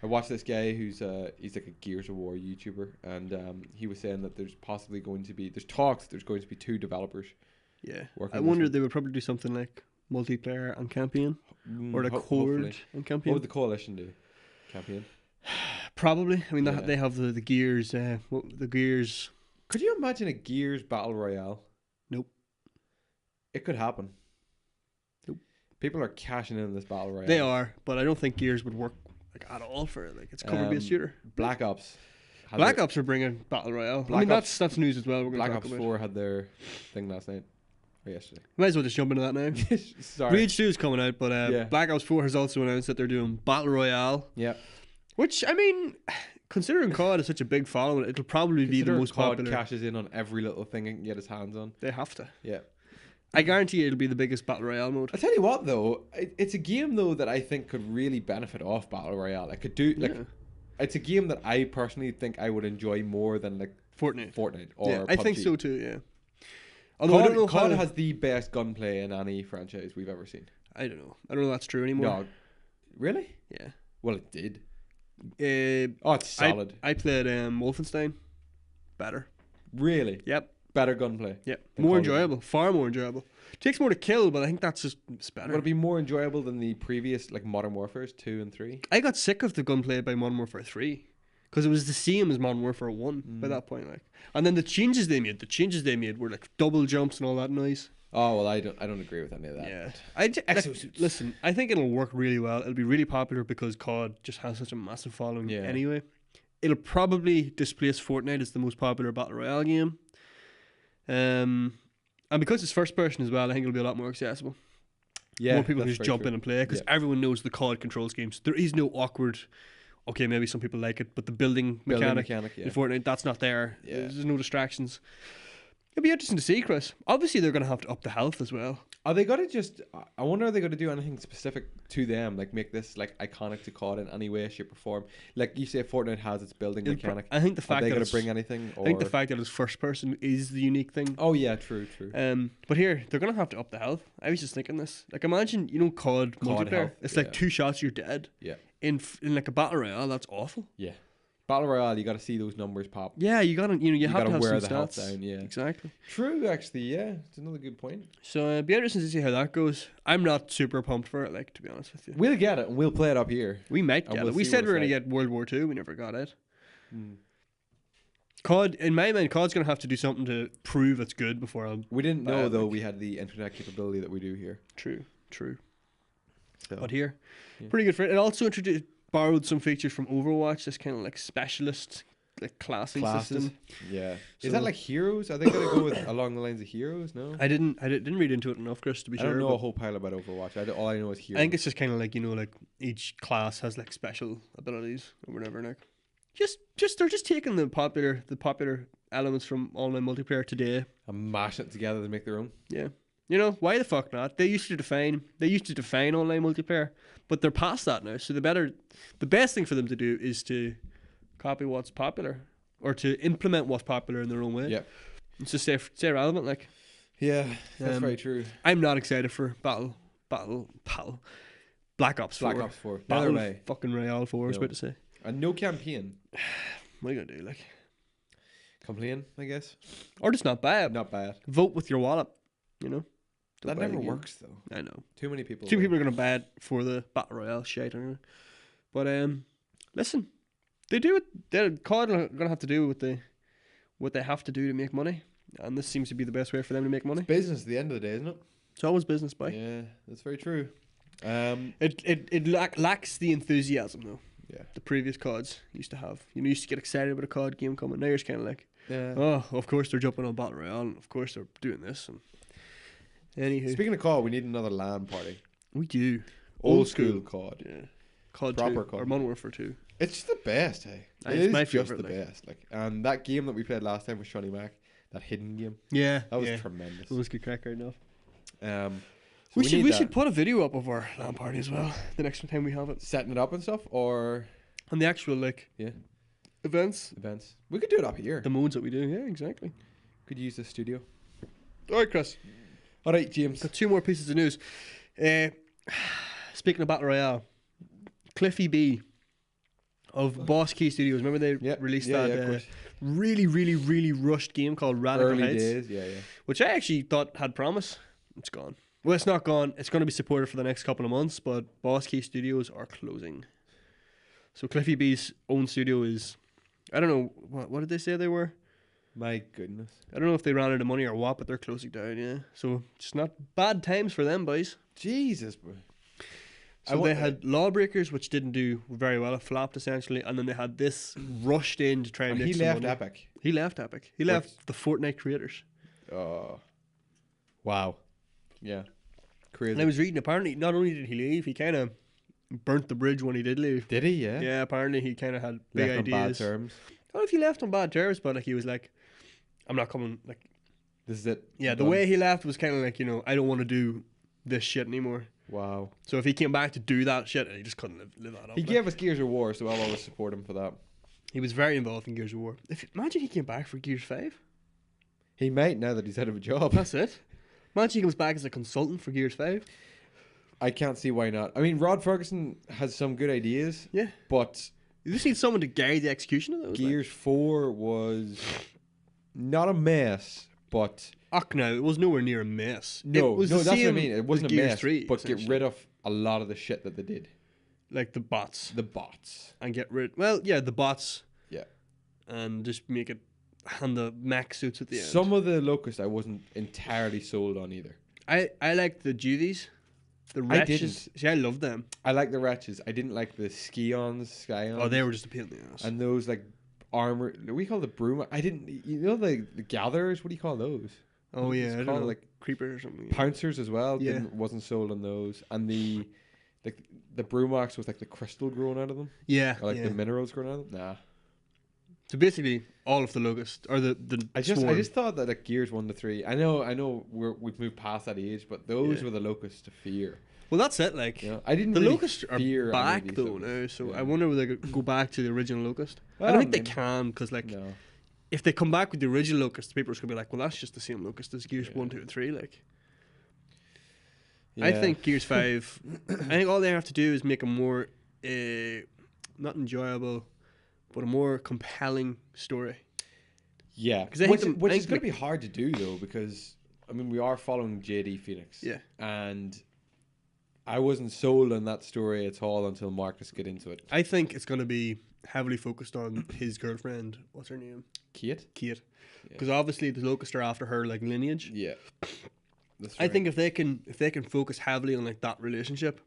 I watched this guy who's he's like a Gears of War YouTuber, and he was saying that there's possibly going to be there's going to be 2 developers. Yeah, working I on this wonder one. they would probably do something like multiplayer and campaign, or like horde Hopefully. and What campaign. would the coalition do? Campaign. Probably. I mean, Yeah. they have the Gears. The Gears. Could you imagine a Gears battle royale? Nope. It could happen. Nope. People are cashing in this battle royale. They are, but I don't think Gears would work like at all for it. Like it's cover-based shooter. Black Ops. Black Ops are bringing battle royale. Black Ops- that's news as well. We're Black going to Ops talk about. 4 had their thing last night. Or yesterday. Might as well just jump into that now. Sorry. Rage 2 is coming out, but Yeah. Black Ops 4 has also announced that they're doing battle royale. Yeah. Which, I mean, considering COD is such a big following, it'll probably be the Consider most COD popular. cashes in on every little thing it can get his hands on. They have to. Yeah. I guarantee it'll be the biggest battle royale mode. I tell you what, though, it's a game though that I think could really benefit off battle royale. I could do like, Yeah. it's a game that I personally think I would enjoy more than like Fortnite. or Yeah, I think PUBG. so too. Yeah. Although I don't know COD how. has the best gunplay in any franchise we've ever seen. I don't know. I don't know if that's true anymore. No, really? Yeah. Well, it did. Uh, Oh, it's solid. I played Wolfenstein. Better. Really, Yep. better gunplay. Yep. Than More Call of Duty. enjoyable. Far more enjoyable. Takes more to kill, but I think that's just it's better. Would it be more enjoyable than the previous like Modern Warfare's 2 and 3? I got sick of the gunplay by Modern Warfare 3 because it was the same as Modern Warfare 1 by that point. Like, and then the changes they made were like double jumps and all that noise. Oh well, I don't agree with any of that. Yeah, Exosuits. listen. I think it'll work really well. It'll be really popular because COD just has such a massive following. Yeah. Anyway, it'll probably displace Fortnite as the most popular battle royale game. And because it's first person as well, I think it'll be a lot more accessible. Yeah, More people can that's just very jump true. in and play because Yeah. everyone knows the COD controls games. There is no awkward. Okay, maybe some people like it, but the building mechanic yeah. in Fortnite, that's not there. Yeah. There's no distractions. It'll be interesting to see, Chris. Obviously, they're going to have to up the health as well. Are they gonna just? I wonder, are they gonna do anything specific to them, like make this like iconic to COD in any way, shape, or form? Like you say, Fortnite has its building mechanic. I think the Are fact they that gonna it's, bring anything? Or... I think the fact that it's first person is the unique thing. Oh yeah, true. But here they're gonna have to up the health. I was just thinking this. Like, imagine COD multiplayer. health, It's yeah. like 2 shots, you're dead. Yeah, In like a battle royale, that's awful. yeah. Battle Royale, you got to see those numbers pop. Yeah, you gotta you have gotta to have wear some the health stats. down. Yeah, Exactly. true. Actually, yeah, it's another good point. So it'd be interesting to see how that goes. I'm not super pumped for it, like, to be honest with you. We'll get it and we'll play it up here. We might And get we'll it. We see said what we were it's gonna like. get World War II. We never got it. Hmm. COD, in my mind, COD's gonna have to do something to prove it's good before I'll. We didn't know though like- we had the internet capability that we do here. True. So. But here, Yeah. pretty good for it. It also borrowed some features from Overwatch. This kind of like specialist, like classing Classes. system. Yeah. So- Is that like heroes? Are they gonna go with along the lines of heroes? No. I didn't read into it enough, Chris, to be I sure. don't know but a whole pile about Overwatch. All I know is I heroes. think it's just kind of like like each class has like special abilities or whatever. Like, just they're just taking the popular elements from online multiplayer today. and mash it together to make their own. Yeah. Why the fuck not? They used to define online multiplayer, but they're past that now. So the best thing for them to do is to copy what's popular or to implement what's popular in their own way. Yeah. It's just stay relevant. Like, Yeah, that's Um, very true. I'm not excited for Black Ops 4. Black Ops 4. Neither Battle am I. fucking Royale 4, I was No. about to say. And no campaign. What are you gonna do? Like, Complain, I guess. or just not buy it. Not bad. Vote with your wallet. Don't That buy the never game. works though. I know. Too many people. Two will. people are gonna buy it for the battle royale shit anyway. But listen, they do it. They're COD are gonna have to do what they have to do to make money, and this seems to be the best way for them to make money. Business at the end of the day, isn't it? It's always business, boy. Yeah, that's very true. It lacks the enthusiasm though. Yeah. The previous CODs used to have. You used to get excited about a COD game coming. Now you're just kind of like, Yeah. oh, of course they're jumping on battle royale, and of course they're doing this. And anywho, Speaking of COD, we need another LAN party. we do Old school COD. yeah. COD Proper 2 COD. or Modern Warfare 2. It's just the best, hey. It's It is my just favourite, the like. best. Like, and that game that we played last time with Shawnee Mac, that hidden game, Yeah, that was yeah. tremendous. That was good crack right now. So We need should that. put a video up of our LAN party as well the next time we have it. setting it up and stuff, or And the actual yeah, events, events. We could do it up here. the modes that we do. Yeah, exactly. Could use the studio. All right, Chris. All right, James. Got 2 more pieces of news. Speaking of Battle Royale, Cliffy B of Boss Key Studios. Remember they released of that course. really, really, really rushed game called Radical Early Heights, days, yeah. which I actually thought had promise. It's gone. Well, it's not gone. It's going to be supported for the next couple of months, but Boss Key Studios are closing. So Cliffy B's own studio is, I don't know, what did they say they were? My goodness. I don't know if they ran out of money or what, but they're closing down, yeah. So it's not bad times for them, boys. Jesus, bro. So they had Lawbreakers, which didn't do very well. It flopped essentially, and then they had this rushed in to try and And make he some left money. Epic. He left Epic. He left the Fortnite creators. Oh, wow. Yeah, crazy. And I was reading. Apparently, not only did he leave, he kind of burnt the bridge when he did leave. Did he? Yeah. Yeah, apparently he kind of had big Left on bad ideas. terms. I don't know if he left on bad terms, but like he was like, "I'm not coming." Like, This is it. yeah, the Done. way he left was kind of like, I don't want to do this shit anymore. Wow. So if he came back to do that shit, he just couldn't live that up. He like. gave us Gears of War, so I'll always support him for that. He was very involved in Gears of War. Imagine he came back for Gears 5. He might now that he's out of a job. That's it. Imagine he comes back as a consultant for Gears 5. I can't see why not. I mean, Rod Ferguson has some good ideas. Yeah. But You just need someone to guide the execution of those. Gears 4 was not a mess, but No, it was nowhere near a mess. no, it was no, the that's what I same mean. It wasn't as a Gears mess, 3, but get essentially. rid of a lot of the shit that they did. Like the bots. The bots. And get rid... Well, yeah, the bots. Yeah. And just make it... And the mech suits at the end. Some of the Locusts I wasn't entirely sold on either. I liked the Judies. The I Wretches. See, I loved them. I like the Wretches. I didn't like the Scions. Oh, they were just a pain in the ass. And those like armor. We call the broom. I didn't. You know the gatherers. What do you call those? Oh, yeah. It's I don't called know. like Creeper or something. pouncers as well. Yeah. Wasn't sold on those. And the Brumaks with like the crystal growing out of them, Yeah. or like yeah. the minerals growing out of them. Nah. So basically, all of the Locusts, or the I Swarm. just thought that like Gears 1 to 3. I know we've moved past that age, but those Yeah. were the Locusts to fear. Well, that's it. Like, You know? I didn't. the really Locusts are fear any of back these though Locusts. now, so Yeah. I wonder whether they could go back to the original Locust. I Well, don't think they maybe. can, because like No. if they come back with the original Locust, people are just gonna be like, "Well, that's just the same Locust as Gears Yeah. 1, 2, and 3." Like, Yeah. I think Gears 5. I think all they have to do is make a more, not enjoyable, but a more compelling story. Yeah, 'Cause I think which I is think going to be hard to do though, because I mean we are following JD Phoenix. Yeah. And I wasn't sold on that story at all until Marcus get into it. I think it's gonna be heavily focused on his girlfriend. What's her name? Kate. Kate. Because obviously the Locust are after her like lineage. Yeah. That's I right. think if they can focus heavily on like that relationship,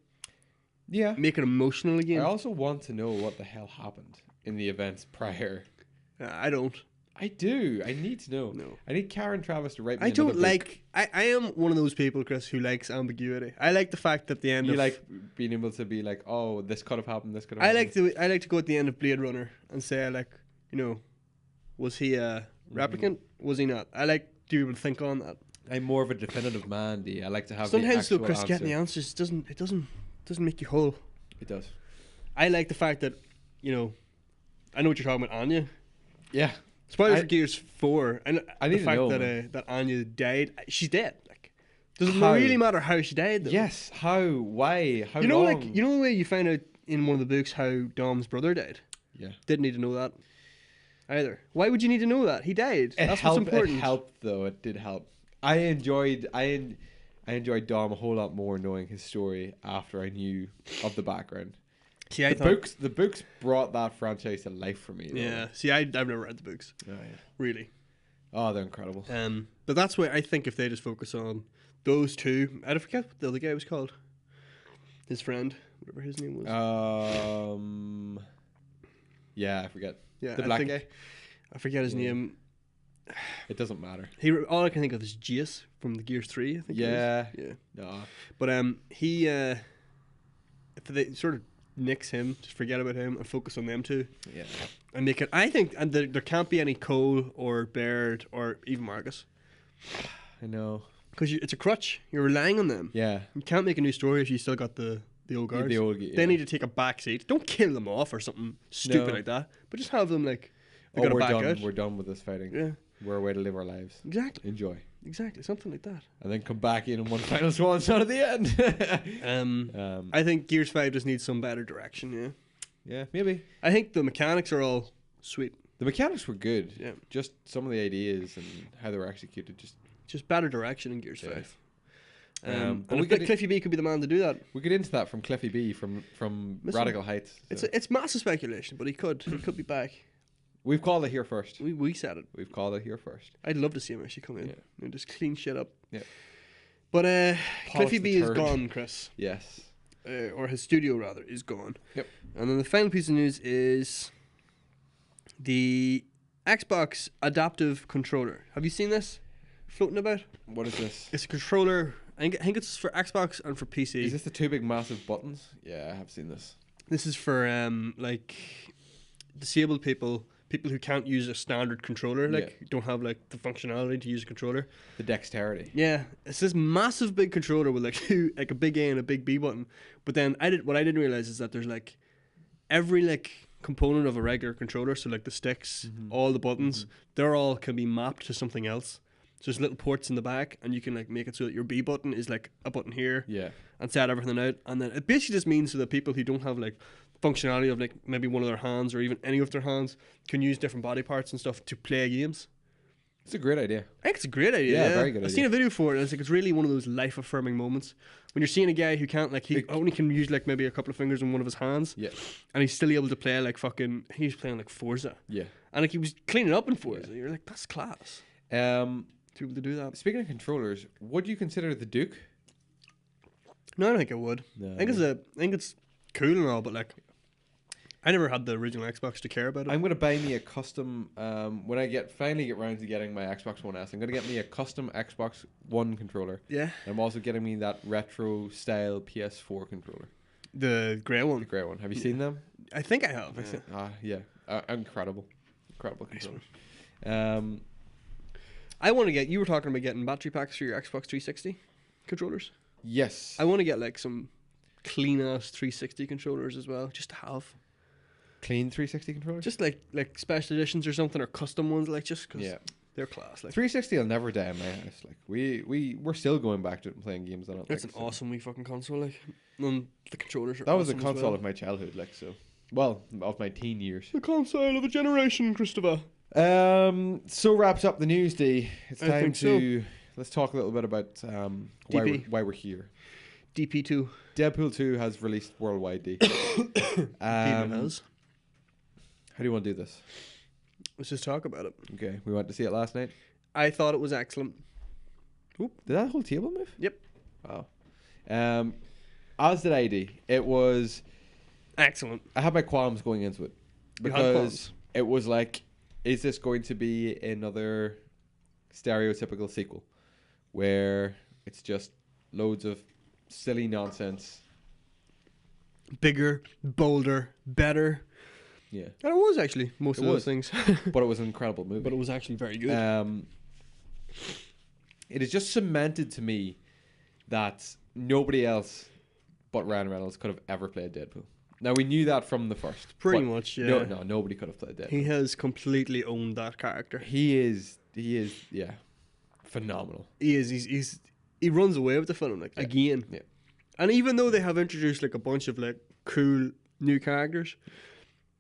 Yeah. make it emotional I again. also want to know what the hell happened in the events prior. I don't. I do. I need to know. No. I need Karen Travis to write me I another don't book. like. I am one of those people, Chris, who likes ambiguity. I like the fact that the end You of like being able to be like, oh, this could have happened. This could have. I happened. like to go at the end of Blade Runner and say like, was he a replicant? Was he not? I like to be able to think on that. I'm more of a definitive man, D. I like to have. Sometimes the though, actual Chris, answer. getting the answers doesn't make you whole. It does. I like the fact that I know what you're talking about, Anya. Yeah. Spoilers I- for Gears 4, and I the need to fact know, that man. that Anya died. She's dead. Like, doesn't How? really matter how she died. Though. Yes. How? Why? How You know, long? like the way you find out in one of the books how Dom's brother died. Yeah. Didn't need to know that either. Why would you need to know that? He died. It That's helped. what's important. It helped though. It did help. I enjoyed Dom a whole lot more knowing his story after I knew of the background. See, I The thought, books brought that franchise to life for me. Though. yeah. See, I've never read the books Oh, yeah. really. Oh, they're incredible. But that's why I think if they just focus on those two, I forget what the other guy was called. His friend, whatever his name was. Yeah, I forget. Yeah, The I black think- guy. I forget his Yeah. name. It doesn't matter. All I can think of is Jace from the Gears 3. I think. Yeah. It is. Yeah. No. But he if they sort of nix him, just forget about him and focus on them two, Yeah. and make it. I think, and there can't be any Cole or Baird or even Marcus, I know. because it's a crutch. You're relying on them. Yeah. You can't make a new story if you still got the old guards. The old. They need to take a back seat. Don't kill them off or something stupid No. like that, but just have them like they Oh, gotta we're back done. out. We're done with this fighting. Yeah, We're away to live our lives. exactly, Enjoy. something like that. And then come back in one final swan shot at the end. I think Gears 5 just needs some better direction. Yeah, Yeah, maybe. I think the mechanics are all sweet. The mechanics were good. Yeah. Just some of the ideas and how they were executed. Just Better direction in Gears Yeah. 5. But And we I think could- Cliffy B could be the man to do that. we get into that from Cliffy B from Listen, Radical Heights. So. It's massive speculation, but he could be back. We've called it here first. We said it. We've called it here first. I'd love to see him actually come in Yeah. and just clean shit up. Yeah. But Polish Cliffy the B is turd. gone, Chris. Yes. Or his studio, rather, is gone. Yep. And then the final piece of news is the Xbox Adaptive Controller. Have you seen this floating about? What is this? It's a controller. I think it's for Xbox and for PC. Is this the two big massive buttons? Yeah, I have seen this. This is for like disabled people who can't use a standard controller, like don't have like the functionality to use a controller. The dexterity. Yeah, it's this massive big controller with like like a big A and a big B button. But then what I didn't realize is that there's like every like component of a regular controller, so like the sticks, all the buttons, they're all can be mapped to something else. So there's little ports in the back, and you can like make it so that your B button is like a button here, and set everything out. And then it basically just means so that people who don't have like functionality of like maybe one of their hands or even any of their hands can use different body parts and stuff to play games. It's a great idea. I think it's a great idea. Yeah, very good I've idea. seen a video for it, and it's like it's really one of those life affirming moments when you're seeing a guy who can't like he only can use like maybe a couple of fingers on one of his hands, and he's still able to play like fucking. He was playing like Forza, and like he was cleaning up in Forza. You're like, that's class. To be able to do that. Speaking of controllers, would you consider the Duke? No, I don't think I would. No. I think it's cool and all, but like, I never had the original Xbox to care about it. I'm gonna buy me a custom. When I finally get round to getting my Xbox One S, I'm gonna get me a custom Xbox One controller. Yeah. I'm also getting me that retro style PS4 controller. The grey one. The grey one. Have you seen them? I think I have. Incredible controllers. I want to get. You were talking about getting battery packs for your Xbox 360 controllers. Yes. I want to get like some clean ass 360 controllers as well, just to have. Clean 360 controllers. Just like special editions or something, or custom ones, like just because they're class. Like 360 will never die in my house. Like we're still going back to it and playing games on it. it's an awesome wee fucking console. Like, and the controllers are. That was a awesome as console well. of my childhood. Like so, well, of my teen years. The console of a generation, Christopher. So wraps up the news, D. It's I time think to let's talk a little bit about why we're here. DP2. Deadpool 2 has released worldwide, D. has. How do you want to do this? Let's just talk about it. Okay, we went to see it last night. I thought it was excellent. Oop, did that whole table move? Yep. Wow. As did I, D. It was Excellent. I had my qualms going into it You had because qualms? it was like, is this going to be another stereotypical sequel where it's just loads of silly nonsense? Bigger, bolder, better. Yeah, And it was actually most It of those was. things. but it was an incredible movie. But it was actually very good. It is just cemented to me that nobody else but Ryan Reynolds could have ever played Deadpool. Now we knew that from the first. Pretty but much, yeah. No, nobody could have played Deadpool. He has completely owned that character. He is, yeah, phenomenal. He is. He runs away with the film like again. Yeah. And even though they have introduced like a bunch of like cool new characters,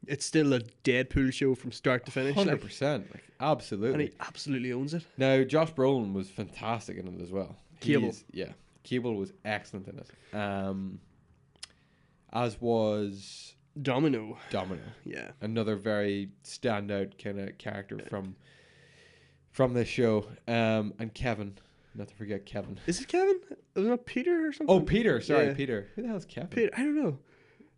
it's still a Deadpool show from start to finish. 100%, like absolutely. And he absolutely owns it. Now Josh Brolin was fantastic in it as well. Cable. Cable was excellent in it. As was Domino. Yeah. Another very standout kind of character from this show. And Kevin, not to forget Kevin. Is it Kevin? Was it not Peter or something? Oh, Peter. Sorry, Yeah. Peter. Who the hell's Kevin? Peter. I don't know.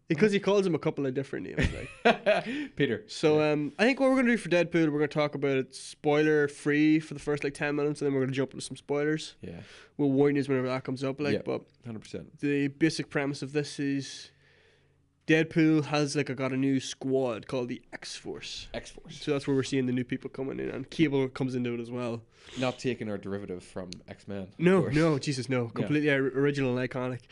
Because he calls him a couple of different names. Like. Peter. So I think what we're going to do for Deadpool, we're going to talk about it spoiler free for the first like 10 minutes, and then we're going to jump into some spoilers. Yeah. We'll warn you whenever that comes up. Like, Yeah. but 100%. the basic premise of this is Deadpool has got a new squad called the X-Force. X-Force. So that's where we're seeing the new people coming in, and Cable comes into it as well. Not taking our derivative from X-Men. of No, course. no, Jesus, no, completely original and iconic.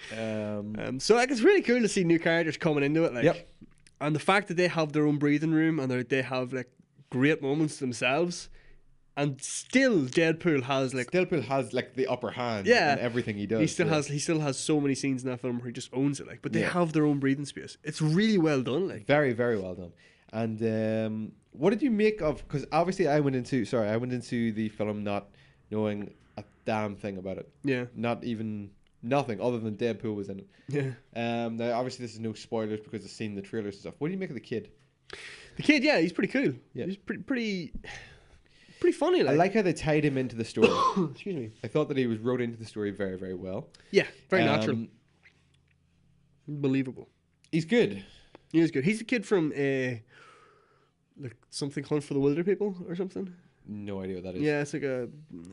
So like it's really cool to see new characters coming into it, like, Yep. and the fact that they have their own breathing room and they have like great moments themselves, and still Deadpool has like Deadpool has like the upper hand Yeah. in everything he does. he still yeah. has so many scenes in that film where he just owns it, like, but they Yeah. have their own breathing space. It's really well done, like. Very, very well done. And what did you make of? Because obviously, I went into the film not knowing a damn thing about it. Yeah, Not even nothing other than Deadpool was in it. yeah. Now, obviously, this is no spoilers because I've seen the trailers and stuff. What do you make of the kid? The kid, yeah, he's pretty cool. Yeah. He's pretty pretty funny. I like how they tied him into the story. Excuse me. I thought that he was wrote into the story very, very well. Yeah, very natural. Believable. He's good. He is good. He's the kid from like something Hunt for the Wilder People or something. No idea what that is. Yeah,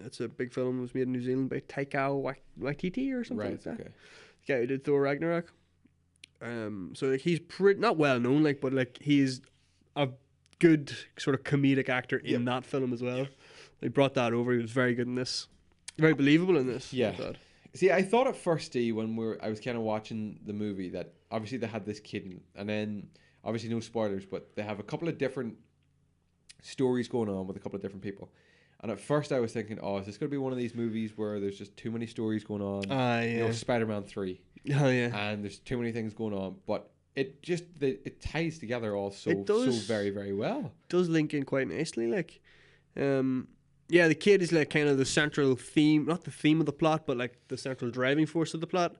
it's a big film. It was made in New Zealand by Taika Waititi or something Right. like that. Okay. The guy who did Thor Ragnarok. So like he's not well known, like, but like he's a good sort of comedic actor in that film as well. They brought that over. He was very good in this. Very believable in this. Yeah. I thought. See, I thought at first, when I was kind of watching the movie, that obviously they had this kid, and then obviously no spoilers, but they have a couple of different stories going on with a couple of different people. And at first I was thinking, oh, is this going to be one of these movies where there's just too many stories going on? Yeah. You know, Spider-Man 3. Oh, yeah. And there's too many things going on. But it just, it ties together all so very, very well. It does link in quite nicely. Like, yeah, the kid is like kind of the central theme, not the theme of the plot, but like the central driving force of the plot.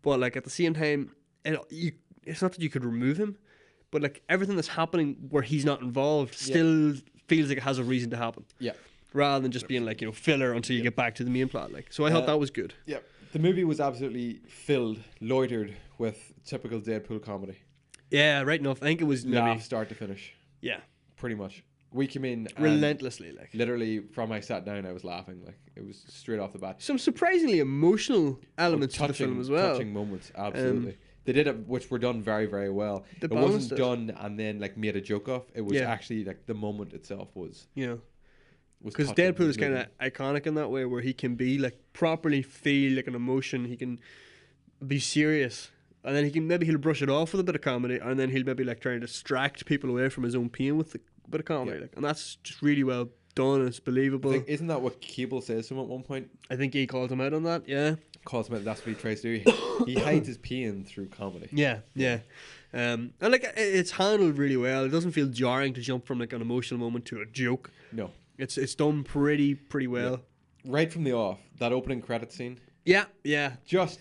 But like at the same time, it's not that you could remove him, but like everything that's happening where he's not involved still feels like it has a reason to happen. Yeah. Rather than just being like, you know, filler until you get back to the main plot. Like, so I thought that was good. Yeah. The movie was absolutely loitered with typical Deadpool comedy. Yeah, right enough. I think it was Laugh start to finish. Yeah. Pretty much. We came in relentlessly, like literally from I sat down, I was laughing. Like it was straight off the bat. Some surprisingly emotional elements to the film as well. Touching moments, absolutely. They did it, which were done very, very well. It wasn't done and then like made a joke of. It was actually like the moment itself was. Yeah. Because Deadpool is kind of iconic in that way, where he can be like properly feel like an emotion. He can be serious, and then he'll brush it off with a bit of comedy, and then he'll maybe like try and distract people away from his own pain with a bit of comedy. Like, and that's just really well done. It's believable. Isn't that what Cable says to him at one point? I think he calls him out on that. Yeah, calls him out. That's what he tries to do. He hides his pain through comedy. Yeah. And like it's handled really well. It doesn't feel jarring to jump from like an emotional moment to a joke. No. It's done pretty well. Yeah. Right from the off, that opening credit scene. Yeah. Just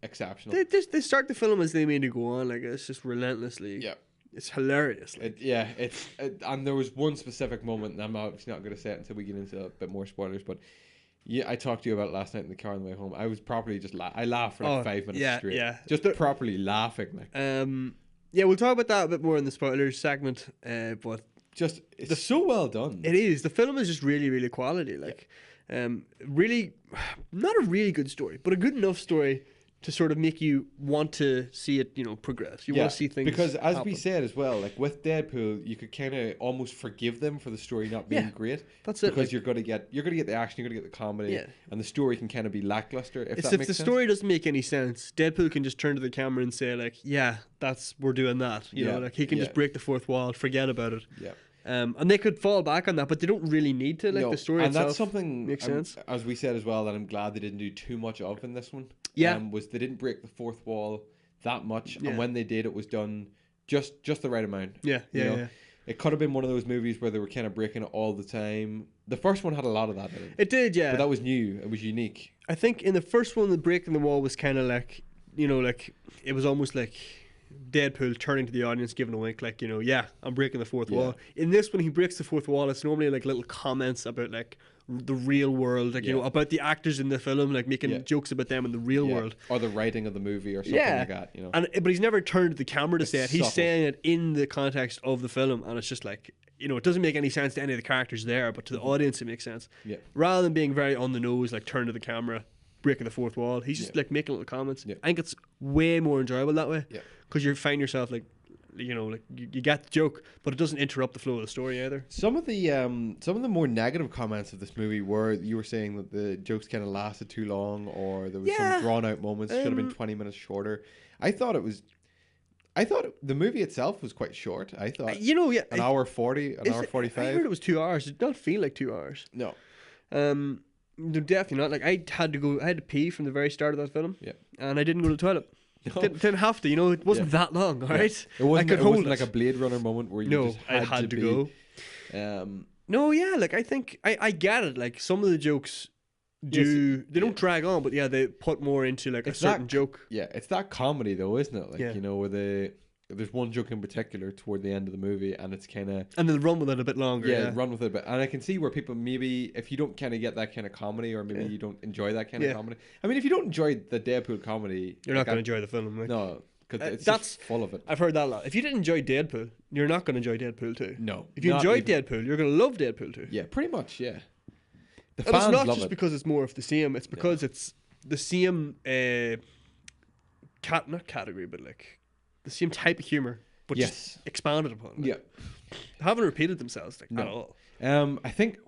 exceptional. They start the film as they mean to go on. Like it's just relentlessly. Yeah. It's hilarious. Like. And there was one specific moment, and I'm obviously not going to say it until we get into a bit more spoilers, but yeah, I talked to you about it last night in the car on the way home. I was properly just I laughed for like 5 minutes straight. Yeah. Just properly laughing. Like. Yeah, we'll talk about that a bit more in the spoilers segment, but. Just it's so well done. It is. The film is just really, really quality. Like, really, not a really good story, but a good enough story to sort of make you want to see it, you know, progress. You want to see things because as happen. we said as well, like with Deadpool, you could kind of almost forgive them for the story not being great. That's it. Because you're gonna get the action, you're gonna get the comedy, and the story can kind of be lackluster. If the story doesn't make any sense, Deadpool can just turn to the camera and say like, "Yeah, we're doing that." You know, like he can just break the fourth wall, forget about it. Yeah. And they could fall back on that, but they don't really need to. Like the story and itself that's something makes sense. As we said as well, that I'm glad they didn't do too much of in this one. Yeah, was they didn't break the fourth wall that much, and when they did, it was done just the right amount. Yeah. It could have been one of those movies where they were kind of breaking it all the time. The first one had a lot of that in it. It did, yeah. But that was new. It was unique. I think in the first one, the breaking the wall was kind of like, you know, like it was almost like Deadpool turning to the audience, giving a wink, like, you know, I'm breaking the fourth wall. In this one, he breaks the fourth wall. It's normally like little comments about like the real world, like you know, about the actors in the film, like making jokes about them in the real world, or the writing of the movie, or something like that. You know, but he's never turned to the camera to say it. He's subtle. Saying it in the context of the film, and it's just like, you know, it doesn't make any sense to any of the characters there, but to the audience, it makes sense. Yeah. Rather than being very on the nose, like turn to the camera, breaking the fourth wall, he's just like making little comments. Yeah. I think it's way more enjoyable that way. Yeah. Because you find yourself like, you know, like you get the joke, but it doesn't interrupt the flow of the story either. Some of the more negative comments of this movie were you were saying that the jokes kind of lasted too long, or there was some drawn out moments. Should have been 20 minutes shorter. I thought the movie itself was quite short. I thought, you know, an hour 40, an hour 45. I heard it was 2 hours. It did not feel like 2 hours. No. No, definitely not. Like I had to pee from the very start of that film. Yeah. And I didn't go to the toilet. No. Didn't have to, you know. It wasn't that long, all right? It wasn't like a Blade Runner moment where you just had to go. No, yeah, like I think I get it. Like some of the jokes they don't drag on, but they put more into like a certain joke. Yeah, it's that comedy though, isn't it? Like you know, where there's one joke in particular toward the end of the movie, and it's kind of And they'll run with it a bit longer. Yeah. run with it a bit. And I can see where people maybe if you don't kind of get that kind of comedy, or maybe you don't enjoy that kind of comedy. I mean, if you don't enjoy the Deadpool comedy, you're not going to enjoy the film. Like. No, because it's just full of it. I've heard that a lot. If you didn't enjoy Deadpool, you're not going to enjoy Deadpool 2. No. If you enjoyed Deadpool, you're going to love Deadpool 2. Yeah, pretty much. Yeah. The and fans it's not love just it. because it's more of the same. It's because it's the same not category, but like the same type of humor, but just expanded upon. Like. Yeah. They haven't repeated themselves like, at all. I think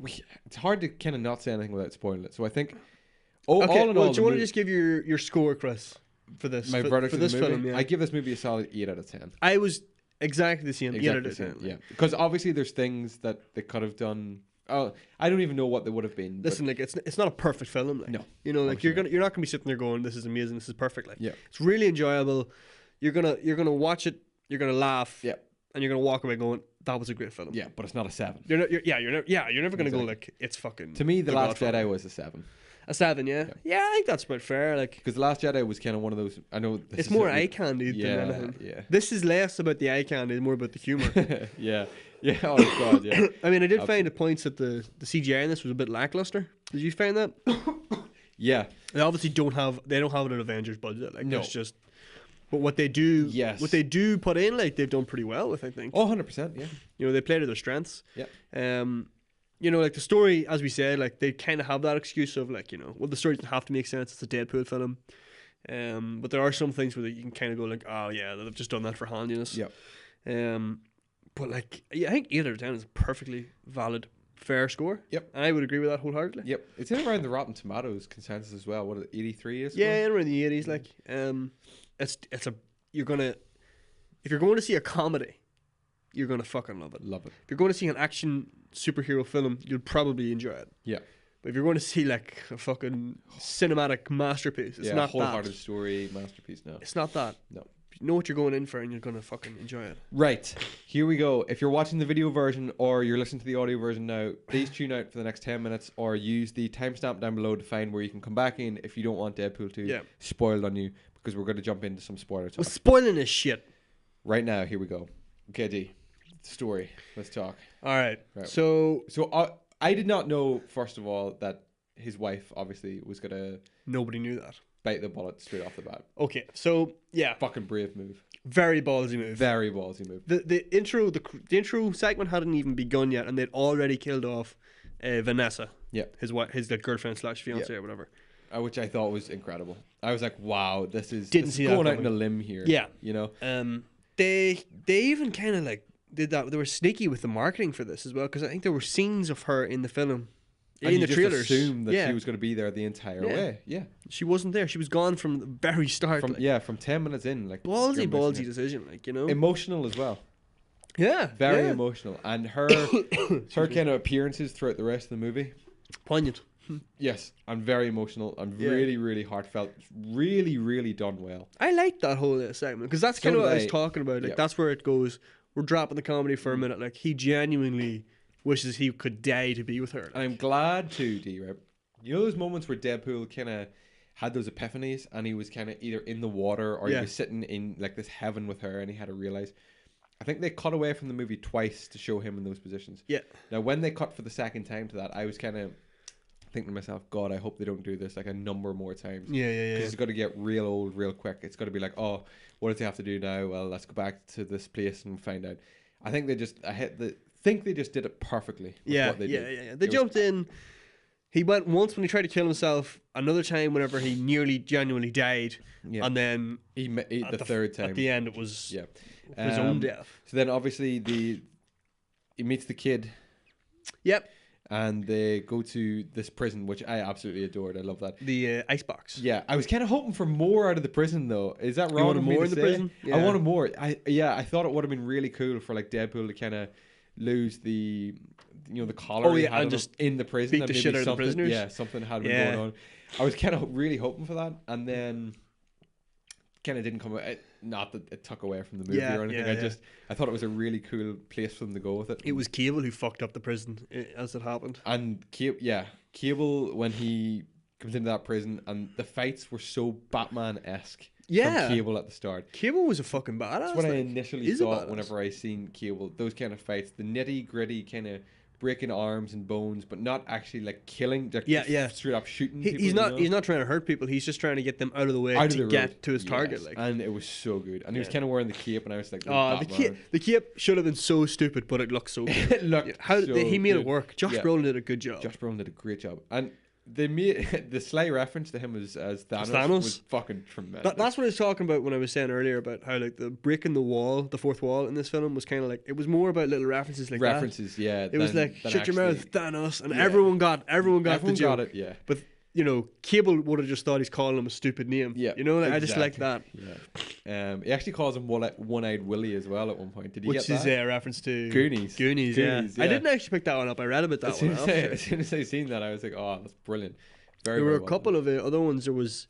it's hard to kind of not say anything without spoiling it. So I think all in all, do you want to just give your score, Chris, for this? My verdict for this movie? film. Yeah. I give this movie a solid 8 out of 10. I was exactly the same. 8 out of 10. Like. Yeah, because obviously there's things that they could have done. Oh, I don't even know what they would have been. Listen, like it's not a perfect film. Like. No, you know, like you're not gonna be sitting there going, "This is amazing. This is perfect." Like, yeah, it's really enjoyable. You're gonna watch it. You're gonna laugh. Yeah. And you're gonna walk away going, "That was a great film." Yeah, but it's not a 7. You're never gonna go like it's fucking. To me, The Last Godfather. Jedi was a 7. A 7, yeah. I think that's about fair. Like because The Last Jedi was kind of one of those. I know it's more eye candy than anything. Yeah. This is less about the eye candy, and more about the humor. Yeah. Yeah. Oh god. Yeah. I mean, I did find at points that the CGI in this was a bit lackluster. Did you find that? Yeah. They obviously don't have an Avengers budget. Like no. It's just. But what they do, what they do put in, like they've done pretty well with, I think. Oh, 100%, yeah. You know, they play to their strengths. Yeah. You know, like the story, as we said, like they kind of have that excuse of like, you know, well, the story doesn't have to make sense. It's a Deadpool film. But there are some things where you can kind of go like, oh yeah, they've just done that for handiness. Yeah. But like, I think 8 out of 10 is a perfectly valid, fair score. Yep. And I would agree with that wholeheartedly. Yep. It's in around the Rotten Tomatoes consensus as well. What is it, 83 is? Yeah, in around the 80s. Like, if you're going to see a comedy, you're going to fucking love it. Love it. If you're going to see an action superhero film, you'll probably enjoy it. Yeah. But if you're going to see like a fucking cinematic masterpiece, it's not wholehearted that. story masterpiece. No, it's not that. No. You know what you're going in for, and you're going to fucking enjoy it. Right. Here we go. If you're watching the video version or you're listening to the audio version now, please tune out for the next 10 minutes or use the timestamp down below to find where you can come back in if you don't want Deadpool 2 spoiled on you, because we're going to jump into some spoiler talk. We're spoiling this shit. Right now, here we go. Okay, D. Story. Let's talk. All right. So I did not know, first of all, that his wife obviously was going to... Nobody knew that. Bite the bullet straight off the bat. Okay, so yeah, fucking brave move. Very ballsy move. Very ballsy move. The intro segment hadn't even begun yet, and they'd already killed off Vanessa. Yeah, his wife, his girlfriend / fiance or whatever. Which I thought was incredible. I was like, wow, this is going out on a limb here. Yeah, you know. They even kind of like did that. They were sneaky with the marketing for this as well, because I think there were scenes of her in the film. And in the trailers, just assumed that she was going to be there the entire way. Yeah, she wasn't there. She was gone from the very start. From 10 minutes in, like ballsy decision, like, you know, emotional as well. Yeah, very emotional, and her kind of appearances throughout the rest of the movie, poignant. Yes, and very emotional and really, really heartfelt. Really, really done well. I like that whole segment because that's kind of what I was talking about. Like that's where it goes. We're dropping the comedy for a minute. Like he genuinely wishes he could die to be with her. And I'm glad too, D. Right? You know those moments where Deadpool kind of had those epiphanies, and he was kind of either in the water or he was sitting in like this heaven with her, and he had to realize. I think they cut away from the movie twice to show him in those positions. Yeah. Now, when they cut for the second time to that, I was kind of thinking to myself, God, I hope they don't do this like a number more times. Yeah. Because it's got to get real old real quick. It's got to be like, oh, what does he have to do now? Well, let's go back to this place and find out. I think they just they just did it perfully. Yeah. They jumped in. He went once when he tried to kill himself. Another time whenever he nearly genuinely died. Yeah. And then the third time at the end it was his own death. So then obviously he meets the kid. Yep. And they go to this prison, which I absolutely adored. I love that. The icebox. Yeah, I was kind of hoping for more out of the prison, though. Is that wrong? You wanted more in the prison? Yeah. I wanted more. I thought it would have been really cool for like Deadpool to kind of lose the collar he had and just in the prison. Beat the shit out of the prisoners. Yeah, something had been going on. I was kind of really hoping for that, and then kind of didn't come out. Not that it took away from the movie or anything. I thought it was a really cool place for them to go with it. It was Cable who fucked up the prison as it happened. And Cable when he comes into that prison, and the fights were so Batman-esque. Yeah. from Cable at the start. Cable was a fucking badass. That's what I like, initially he's a thought badass. whenever I seen Cable. Those kind of fights, the nitty gritty kind of breaking arms and bones, but not actually like killing. Like, Yeah, just yeah. straight up shooting. He's people, not. you know? He's not trying to hurt people. He's just trying to get them out of the way Out of to the road. get to his Yes. target. Like, And it was so good. And he was Yeah. kind of wearing the cape, and I was like, oh, the cape should have been so stupid, but it looked so good. it looked He made good. it work. Josh Yeah. Brolin did a good job. Josh Brolin did a great job, and they made the slight reference to him as Thanos, was fucking tremendous. That's what I was talking about when I was saying earlier about how like the breaking the wall, the fourth wall in this film was kind of like it was more about little references like references, yeah. that. It was like shut your mouth, Thanos, and everyone got the everyone joke. got it, yeah. But you know, Cable would have just thought he's calling him a stupid name. Yeah, you know, I just like that. Yeah. He actually calls him One-Eyed Willie as well at one point. Did you Which get is that? a reference to Goonies. Goonies, yeah. I didn't actually pick that one up. I read about that As one. soon as I seen that, I was like, oh, that's brilliant. There were a couple of other ones. There was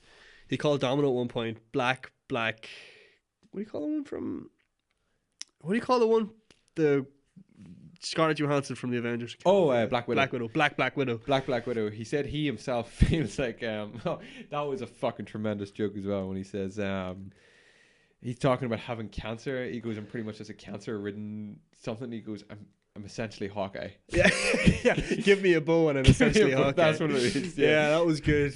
he called Domino at one point black. What do you call the one from? What do you call the one? The Scarlett Johansson from the Avengers. Oh, Black Widow. Black Widow. Black Widow. He said he himself feels like that was a fucking tremendous joke as well when he says he's talking about having cancer. He goes, I'm pretty much just a cancer-ridden something. He goes, I'm essentially Hawkeye. Yeah, yeah. Give me a bow and I'm essentially Hawkeye. That's what it is. Yeah, that was good.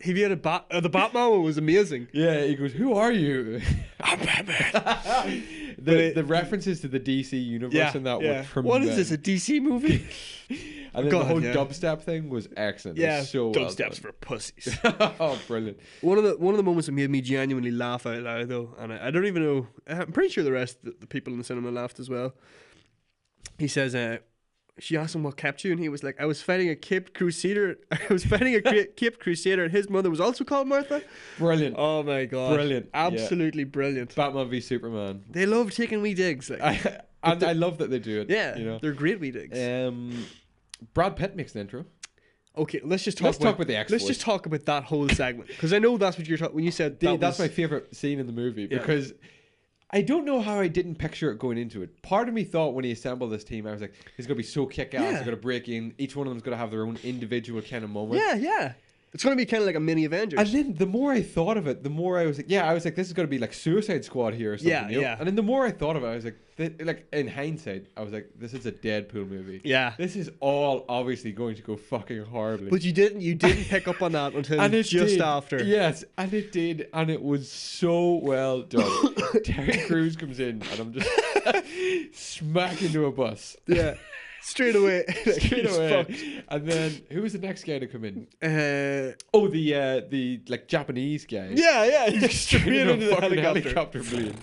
He had the Batman one was amazing. Yeah, he goes, who are you? I'm Batman. the references to the DC universe in that were tremendous. What is this, a DC movie? And then the whole dubstep thing was excellent. It was so well dubsteps for pussies. Oh, brilliant. One of the moments that made me genuinely laugh out loud though, and I don't even know, I'm pretty sure the rest of the people in the cinema laughed as well. He says, she asked him what kept you, and he was like, I was fighting a caped crusader. Caped crusader, and his mother was also called Martha. Brilliant. Oh my god. Brilliant. Absolutely brilliant. Batman v Superman. They love taking wee digs. Like. I love that they do it. Yeah, you know? they're great wee digs. Brad Pitt makes the intro. Okay, let's talk about the X-Force. Let's just talk about that whole segment, because I know that's what you're talking. When you said that's my favorite scene in the movie, because I don't know how I didn't picture it going into it. Part of me thought when he assembled this team, I was like, he's going to be so kick-ass. They're going to break in. Each one of them's going to have their own individual kind of moment. Yeah. It's going to be kind of like a mini Avengers. And then the more I thought of it, the more I was like, this is going to be like Suicide Squad here or something. Yeah. And then the more I thought of it, I was like, in hindsight, I was like, this is a Deadpool movie. Yeah. This is all obviously going to go fucking horribly. But you didn't pick up on that until just after. Yes, and it did, and it was so well done. Terry Crews comes in, and I'm just smack into a bus. Yeah. Straight away. And then who was the next guy to come in? The like Japanese guy. Yeah. He's straight into the helicopter plane.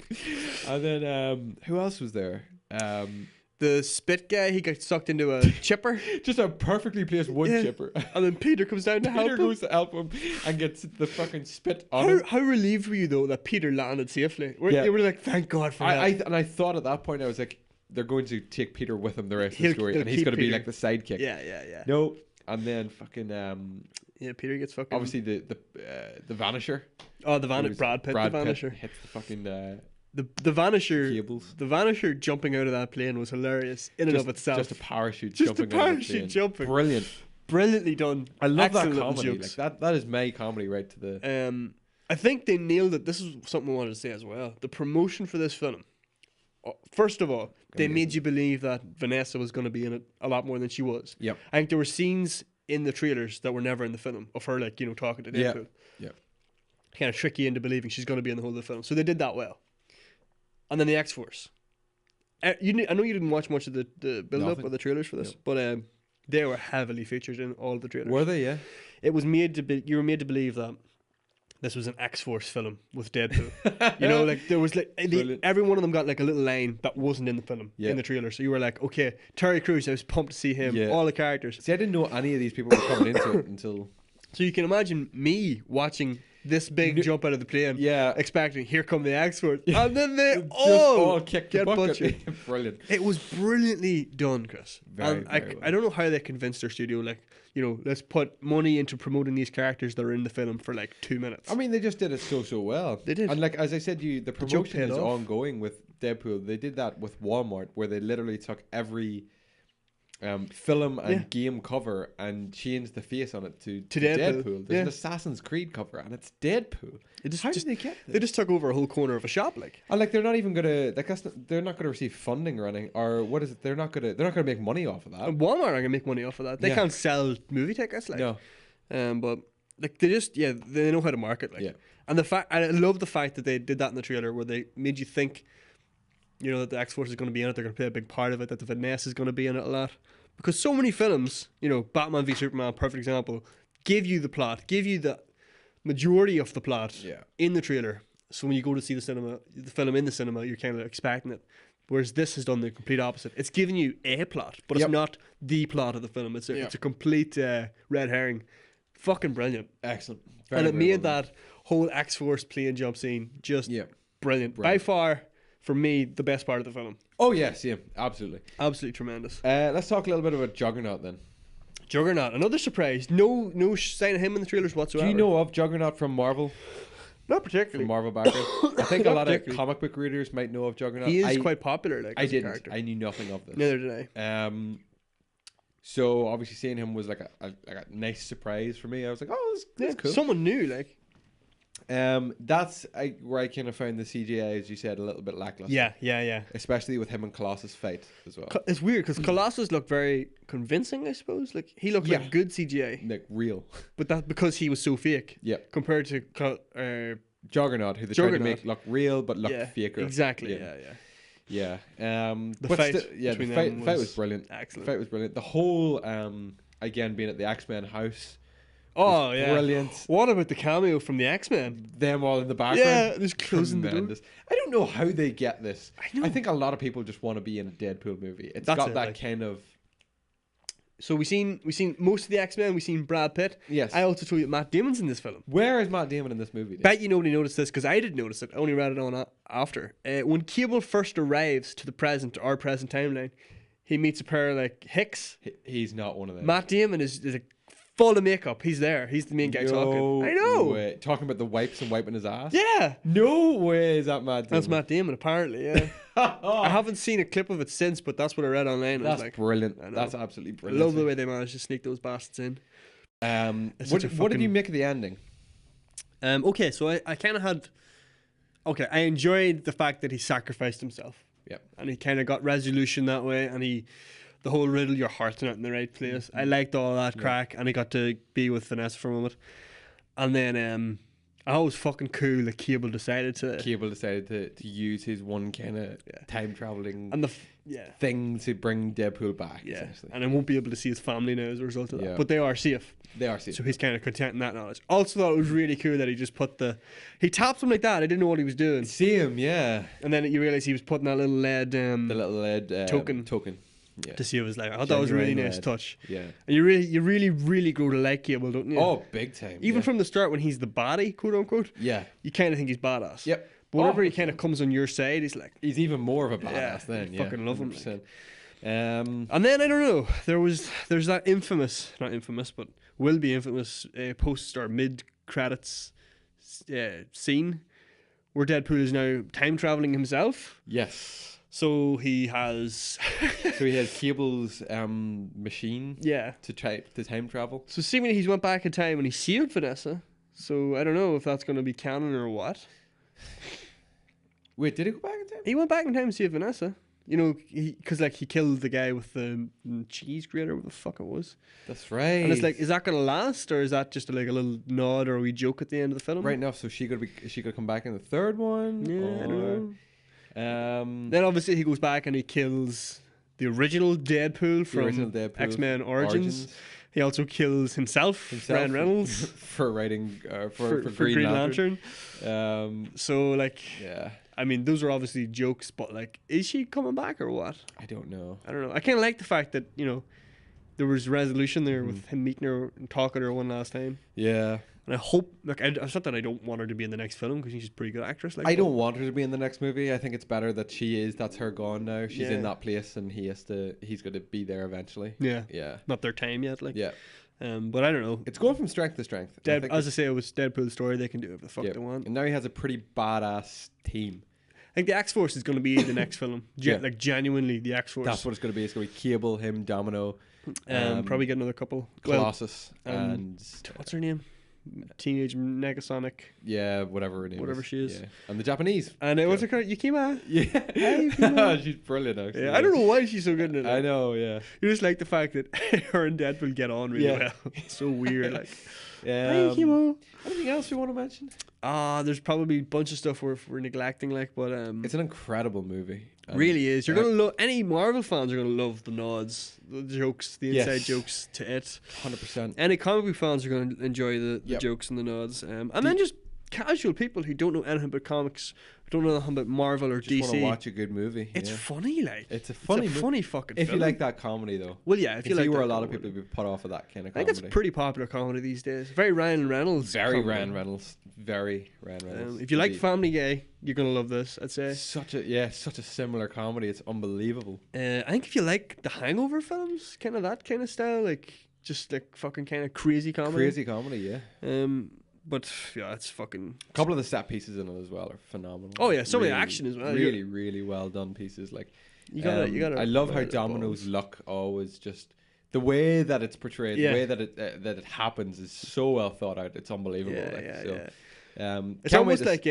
And then who else was there? The spit guy, he got sucked into a chipper. Just a perfectly placed wood chipper. And then Peter comes down to help him. Peter goes to help him and gets the fucking spit on him. How relieved were you though that Peter landed safely? You were like, thank God for that. And I thought at that point, I was like, they're going to take Peter with them the rest of the story, and he's going to be like the sidekick. Yeah. No, and then fucking Peter gets fucking obviously the Vanisher. Oh, the Brad Pitt, the Vanisher hits the fucking the Vanisher cables. The Vanisher jumping out of that plane was hilarious in and of itself. Just a parachute jumping out of the plane. Brilliant, brilliantly done. I love that comedy. Like that is my comedy right to the. I think they nailed it. This is something I wanted to say as well. The promotion for this film. First of all, they made you believe that Vanessa was going to be in it a lot more than she was. Yep. I think there were scenes in the trailers that were never in the film of her, like, talking to Deadpool. Yeah. Kind of trick you into believing she's going to be in the whole of the film. So they did that well. And then the X-Force. I know you didn't watch much of the build-up or the trailers for this, but they were heavily featured in all the trailers. Were they? Yeah. It was you were made to believe that this was an X-Force film with Deadpool. There was every one of them got like a little line that wasn't in the film, in the trailer. So you were like, okay, Terry Crews, I was pumped to see him, all the characters. See, I didn't know any of these people were coming into it until... So you can imagine me watching this big jump out of the plane, expecting, here come the X-Force. And then they all kick the bucket. Brilliant. It was brilliantly done, Chris. Very well. I don't know how they convinced their studio, let's put money into promoting these characters that are in the film for like 2 minutes. I mean, they just did it so well. They did. And like, as I said, the promotion is ongoing with Deadpool. They did that with Walmart, where they literally took every film and game cover and changed the face on it to Deadpool. There's an Assassin's Creed cover and it's Deadpool. How did they get this? They just took over a whole corner of a shop, like. And like they're not even gonna they're not gonna receive funding or anything, or what is it? They're not gonna make money off of that. And Walmart are gonna make money off of that. They can't sell movie tickets, like. No. But like they know how to market, like. Yeah. And I love the fact that they did that in the trailer where they made you think, you know, that the X-Force is going to be in it. They're going to play a big part of it. That the Vanessa is going to be in it a lot. Because so many films, you know, Batman v Superman, perfect example, give you the plot, give you the majority of the plot in the trailer. So when you go to see the film in the cinema, you're kind of expecting it. Whereas this has done the complete opposite. It's giving you a plot, but it's not the plot of the film. It's a complete red herring. Fucking brilliant. Excellent. And it made that whole X-Force plane jump scene just brilliant. By far, for me, the best part of the film. Oh, yes, yeah, absolutely. Absolutely tremendous. Let's talk a little bit about Juggernaut then. Juggernaut, another surprise. No sign of him in the trailers whatsoever. Do you know of Juggernaut from Marvel? Not particularly. From Marvel background. I think a lot of comic book readers might know of Juggernaut. He is quite popular. Like, I didn't. I knew nothing of this. Neither did I. So obviously seeing him was like a nice surprise for me. I was like, oh, that's cool. Someone new, like. That's where I kind of found the CGI, as you said, a little bit lackluster. Yeah. Especially with him and Colossus fight as well. It's weird because Colossus looked very convincing, I suppose. Like he looked like good CGI, like real. But that because he was so fake. Yeah. Compared to Juggernaut, who they tried to make look real but look faker. Exactly. Yeah. The fight. The fight was brilliant. Excellent. The fight was brilliant. The whole again being at the X-Men house. Oh yeah, brilliant. What about the cameo from the X-Men? Them all in the background. Yeah, just closing the door. I don't know how they get this. I think a lot of people just want to be in a Deadpool movie. It's got that kind of. So we seen most of the X-Men. We seen Brad Pitt. Yes. I also told you that Matt Damon's in this film. Where is Matt Damon in this movie? Bet you nobody noticed this because I didn't notice it. I only read it on after. When Cable first arrives to our present timeline, he meets a pair of like hicks. He's not one of them. Matt Damon is a full of makeup. He's there. He's the main guy talking. I know. Way. Talking about the wipes and wiping his ass? Yeah. No way is that Matt Damon. That's Matt Damon, apparently, yeah. I haven't seen a clip of it since, but that's what I read online. That's brilliant. That's absolutely brilliant. I love the way they managed to sneak those bastards in. What did you make of the ending? Okay, so I kind of had... Okay, I enjoyed the fact that he sacrificed himself. Yeah. And he kind of got resolution that way, and the whole riddle, your heart's not in the right place. I liked all that crack, and I got to be with Vanessa for a moment. And then I thought it was fucking cool that Cable decided to use his one kind of time traveling and thing to bring Deadpool back. Yeah, and I won't be able to see his family now as a result of that. But they are safe. So he's kind of content in that knowledge. Also thought it was really cool that he just he tapped him like that. I didn't know what he was doing. See him, yeah. And then you realize he was putting that little lead, token. Yeah. To see what it was like. I thought that was a really nice touch. Yeah. And you really grow to like Cable, don't you? Oh, big time. Even from the start when he's the baddie, quote unquote. Yeah. You kind of think he's badass. Yep. But whenever he kind of comes on your side, he's even more of a badass then. Yeah. Fucking love him. Like. And then I don't know. There's that not infamous, but will be infamous post or mid credits scene where Deadpool is now time traveling himself. Yes. So he has Cable's machine to time travel. So seemingly he's went back in time and he saved Vanessa. So I don't know if that's going to be canon or what. Wait, did he go back in time? He went back in time to save Vanessa. You know, because he killed the guy with the cheese grater, what the fuck it was. That's right. And it's like, is that going to last, or is that just like a little nod or a wee joke at the end of the film? Right enough. So she could come back in the third one. Yeah, I don't know. Then obviously he goes back and he kills the original Deadpool from X-Men Origins. He also kills himself Ryan Reynolds for writing for Green Lantern. So like, yeah, I mean those are obviously jokes, but like, is she coming back or what? I don't know. I kind of like the fact that there was resolution there with him meeting her and talking to her one last time. Yeah. And I hope, it's not that I don't want her to be in the next film because she's a pretty good actress. I don't want her to be in the next movie. I think it's better that she is. That's her gone now. She's in that place, and he's going to be there eventually. Yeah, yeah. Not their time yet, like. Yeah. But I don't know. It's going from strength to strength. As I say, it was Deadpool's story. They can do whatever the fuck they want. And now he has a pretty badass team. think the X-Force is going to be the next film. Yeah. Like genuinely the X-Force. That's what it's going to be. It's going to be Cable, him, Domino, Probably get another couple. Colossus, Well, and what's her name? Teenage Negasonic. yeah, whatever her name Whatever is. she is. Yeah. And the Japanese. And what's her called? Yukima. Yeah. Hey, Yukima. She's brilliant, actually. Yeah, I don't know why she's so good in it. I know, yeah. You just like the fact that her and Deadpool get on really Yeah. well. It's so weird. Like, Anything else you want to mention? there's probably a bunch of stuff we're neglecting, like, but It's an incredible movie. really is. You're gonna love any Marvel fans are gonna love the nods, the jokes, the inside Yes. jokes to it. 100%. Any comic book fans are gonna enjoy the Yep. jokes and the nods. And then just casual people who don't know anything about comics, who don't know anything about Marvel or Just want DC. to watch a good movie. It's funny, like It's a funny it's a movie. funny fucking. If film. you like that comedy, though. well, yeah, if If you like, were that a lot of comedy. people who'd be put off of that kind of I think comedy. it's pretty popular comedy these days. Very Ryan Reynolds. Very comedy. Ryan Reynolds. Very Ryan Reynolds. If you like Indeed. Family Guy, you're gonna love this. I'd say. such a similar comedy. It's unbelievable. I think if you like the Hangover films, kind of that kind of style, like just like fucking kind of crazy comedy. Crazy comedy, yeah. But yeah, it's fucking. A couple of the set pieces in it as well are phenomenal. Oh, yeah, some of the action as well. Really, really well done pieces. Like You gotta. I love how wear the Domino's balls. luck always just the way that it's portrayed, Yeah. the way that it happens is so well thought out. It's unbelievable. Yeah, like, yeah, so, yeah. It's can't wait almost to like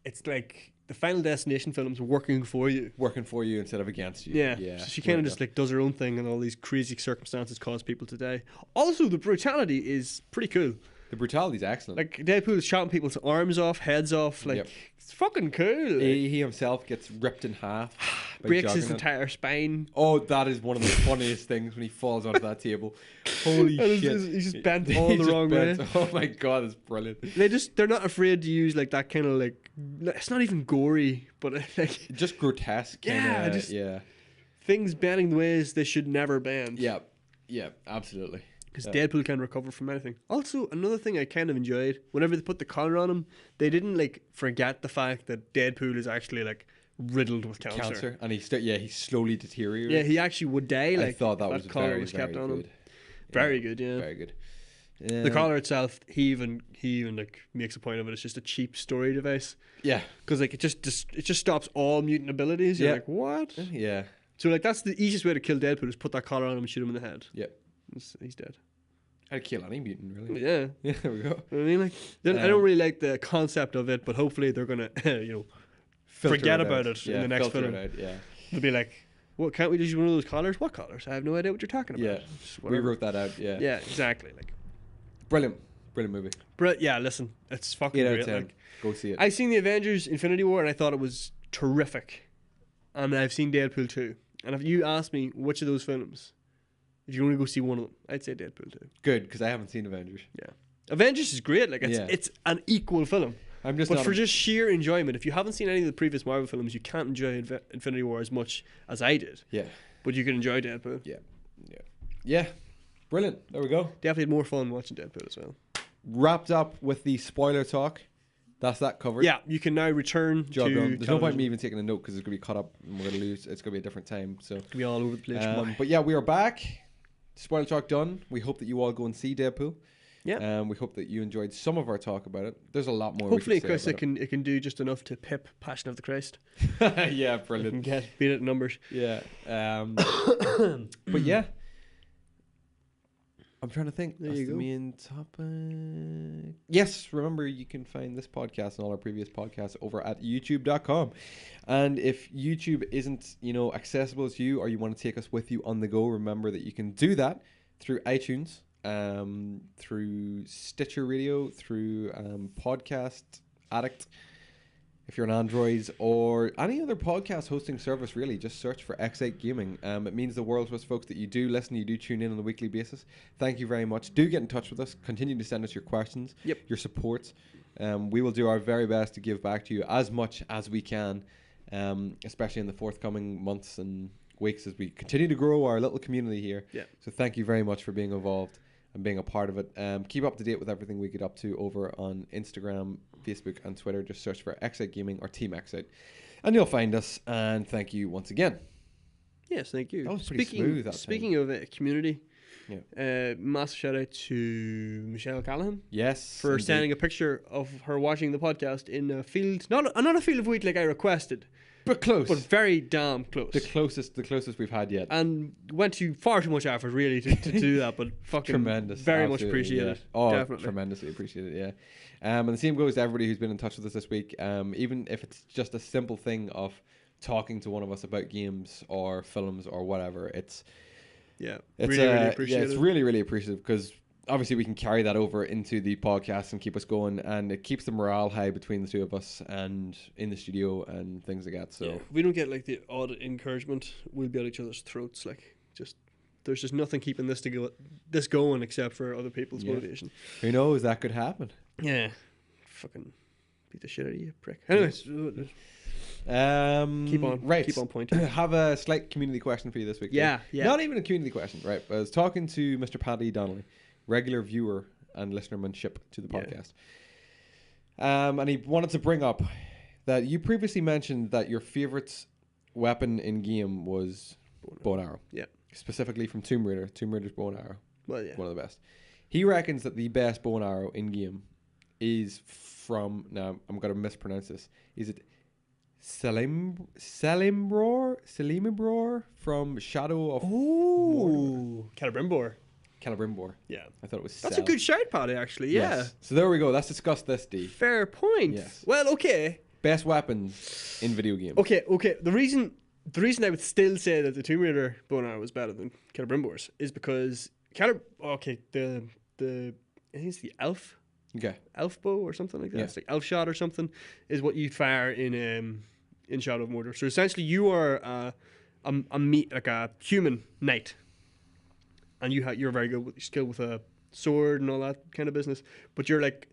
it's like the Final Destination films working for you. working for you instead of against you. Yeah, so she kind of just like does her own thing, and all these crazy circumstances cause people to die. Also, the brutality is pretty cool. the brutality is excellent. Like Deadpool's chopping people's arms off, heads off. Like Yep. it's fucking cool. Like, he himself gets ripped in half. by breaks his Juggernaut. entire spine. Oh, that is one of the funniest things when he falls onto that table. Holy And shit! he's just bent all He's the just wrong bent. way. Oh my god, it's brilliant. They're not afraid to use like that kind of like it's not even gory, but like Just grotesque. Yeah, Kinda, just- yeah, things bending the ways they should never bend. yeah, absolutely. Because Yeah. Deadpool can recover from anything. Also, another thing I kind of enjoyed, whenever they put the collar on him, they didn't like forget the fact that Deadpool is actually like riddled with cancer. And he slowly deteriorated. Yeah, he actually would die. Like I thought that was collar very, was very kept on good. him. Very good, yeah. Very good. The collar itself, he even like makes a point of it. It's just a cheap story device Yeah, because like it just stops all mutant abilities. You're Yeah. like, what? yeah, So like that's the easiest way to kill Deadpool is put that collar on him and shoot him in the head. yeah. He's dead. I'd kill any mutant, really. Yeah. Yeah, there we go. You know what I mean, like, then I don't really like the concept of it, but hopefully they're gonna, Filter forget it about out. it in the next filter film. it out, yeah. They'll be like, "Well, can't we just use one of those collars? What collars? I have no idea what you're talking about." Yeah. Just We whatever. wrote that out. Yeah. Yeah, exactly. Like, Brilliant movie. yeah. Listen, it's fucking 8 out of great. 10. Like, Go see it. I seen the Avengers: Infinity War, and I thought it was terrific. And I've seen Deadpool 2. And if you ask me which of those films, if you want to go see one of them, I'd say Deadpool 2. Good, because I haven't seen Avengers. Yeah, Avengers is great. Like, Yeah. it's an equal film. I'm just But not for just sheer enjoyment, if you haven't seen any of the previous Marvel films, you can't enjoy Infinity War as much as I did. yeah. But you can enjoy Deadpool. Yeah. Brilliant. There we go. Definitely had more fun watching Deadpool as well. Wrapped up with the spoiler talk. That's that covered. Yeah, you can now return Job to done. There's no point in me television. even taking a note because it's going to be cut up and we're going to lose. It's going to be a different time. So, It can be all over the place. but yeah, we are back. Spoiler talk done. We hope that you all go and see Deadpool. Yeah. We hope that you enjoyed some of our talk about it. There's a lot more. Hopefully, we could Chris, say it can do just enough to pip Passion of the Christ. about it. Yeah, And brilliant. beat it in numbers. Yeah. But yeah. I'm trying to think. There That's you the go. main topic. Yes, remember you can find this podcast and all our previous podcasts over at youtube.com. And if YouTube isn't, accessible to you or you want to take us with you on the go, remember that you can do that through iTunes, through Stitcher Radio, through Podcast Addict. If you're on Android or any other podcast hosting service, really, just search for Xite Gaming. It means the world to us, folks, that you do listen, you do tune in on a weekly basis. Thank you very much. Do get in touch with us. Continue to send us your questions, your support. We will do our very best to give back to you as much as we can, especially in the forthcoming months and weeks as we continue to grow our little community here. Yeah. So thank you very much for being involved and being a part of it. Keep up to date with everything we get up to over on Instagram, Facebook and Twitter. Just search for Xite Gaming or Team Xite and you'll find us. And thank you once again. Yes, thank you. That was pretty smooth that Speaking of community, Yeah. Massive shout out to Michelle Callahan Yes. for indeed. sending a picture of her watching the podcast in a field, not a field of wheat like I requested, But close. but very damn close. The closest we've had yet. And went to far too much effort really to do that, but fucking Tremendous. very much Absolutely, appreciated. yeah. Oh, Definitely. tremendously appreciated. Yeah. And the same goes to everybody who's been in touch with us this week. Even if it's just a simple thing of talking to one of us about games or films or whatever, it's Really appreciated. it's really appreciative because obviously we can carry that over into the podcast and keep us going, and it keeps the morale high between the two of us and in the studio and things like that. So if we don't get like the odd encouragement, we'll be at each other's throats. Like there's just nothing keeping this going except for other people's motivation. who knows, that could happen. Yeah, fucking beat the shit out of you, prick. Anyways, keep on, right. keep on point. Have a slight community question for you this week. Yeah. Not even a community question, right? I was talking to Mr. Paddy Donnelly, regular viewer and listenermanship to the podcast. And he wanted to bring up that you previously mentioned that your favourite weapon in game was bow and arrow. Yeah. Specifically from Tomb Raider. Tomb Raider's bow and arrow. Well, yeah. One of the best. He reckons that the best bow and arrow in game is from, now I'm going to mispronounce this. Is it Celebrimbor from Shadow of Mordor? Celebrimbor. Celebrimbor. Yeah. I thought it was That's a good shout, Paddy, actually. Yeah. Yes. So there we go. Let's discuss this, D. Fair point. Yes. Well, okay. Best weapons in video games. Okay. The reason I would still say that the Tomb Raider bow and arrow was better than Celebrimbor's is because the I think it's the elf bow or something like that. Yeah. It's like elf shot or something is what you fire in Shadow of Mordor. So essentially, you are like a human knight, and you're very good with your skill with a sword and all that kind of business. But you're like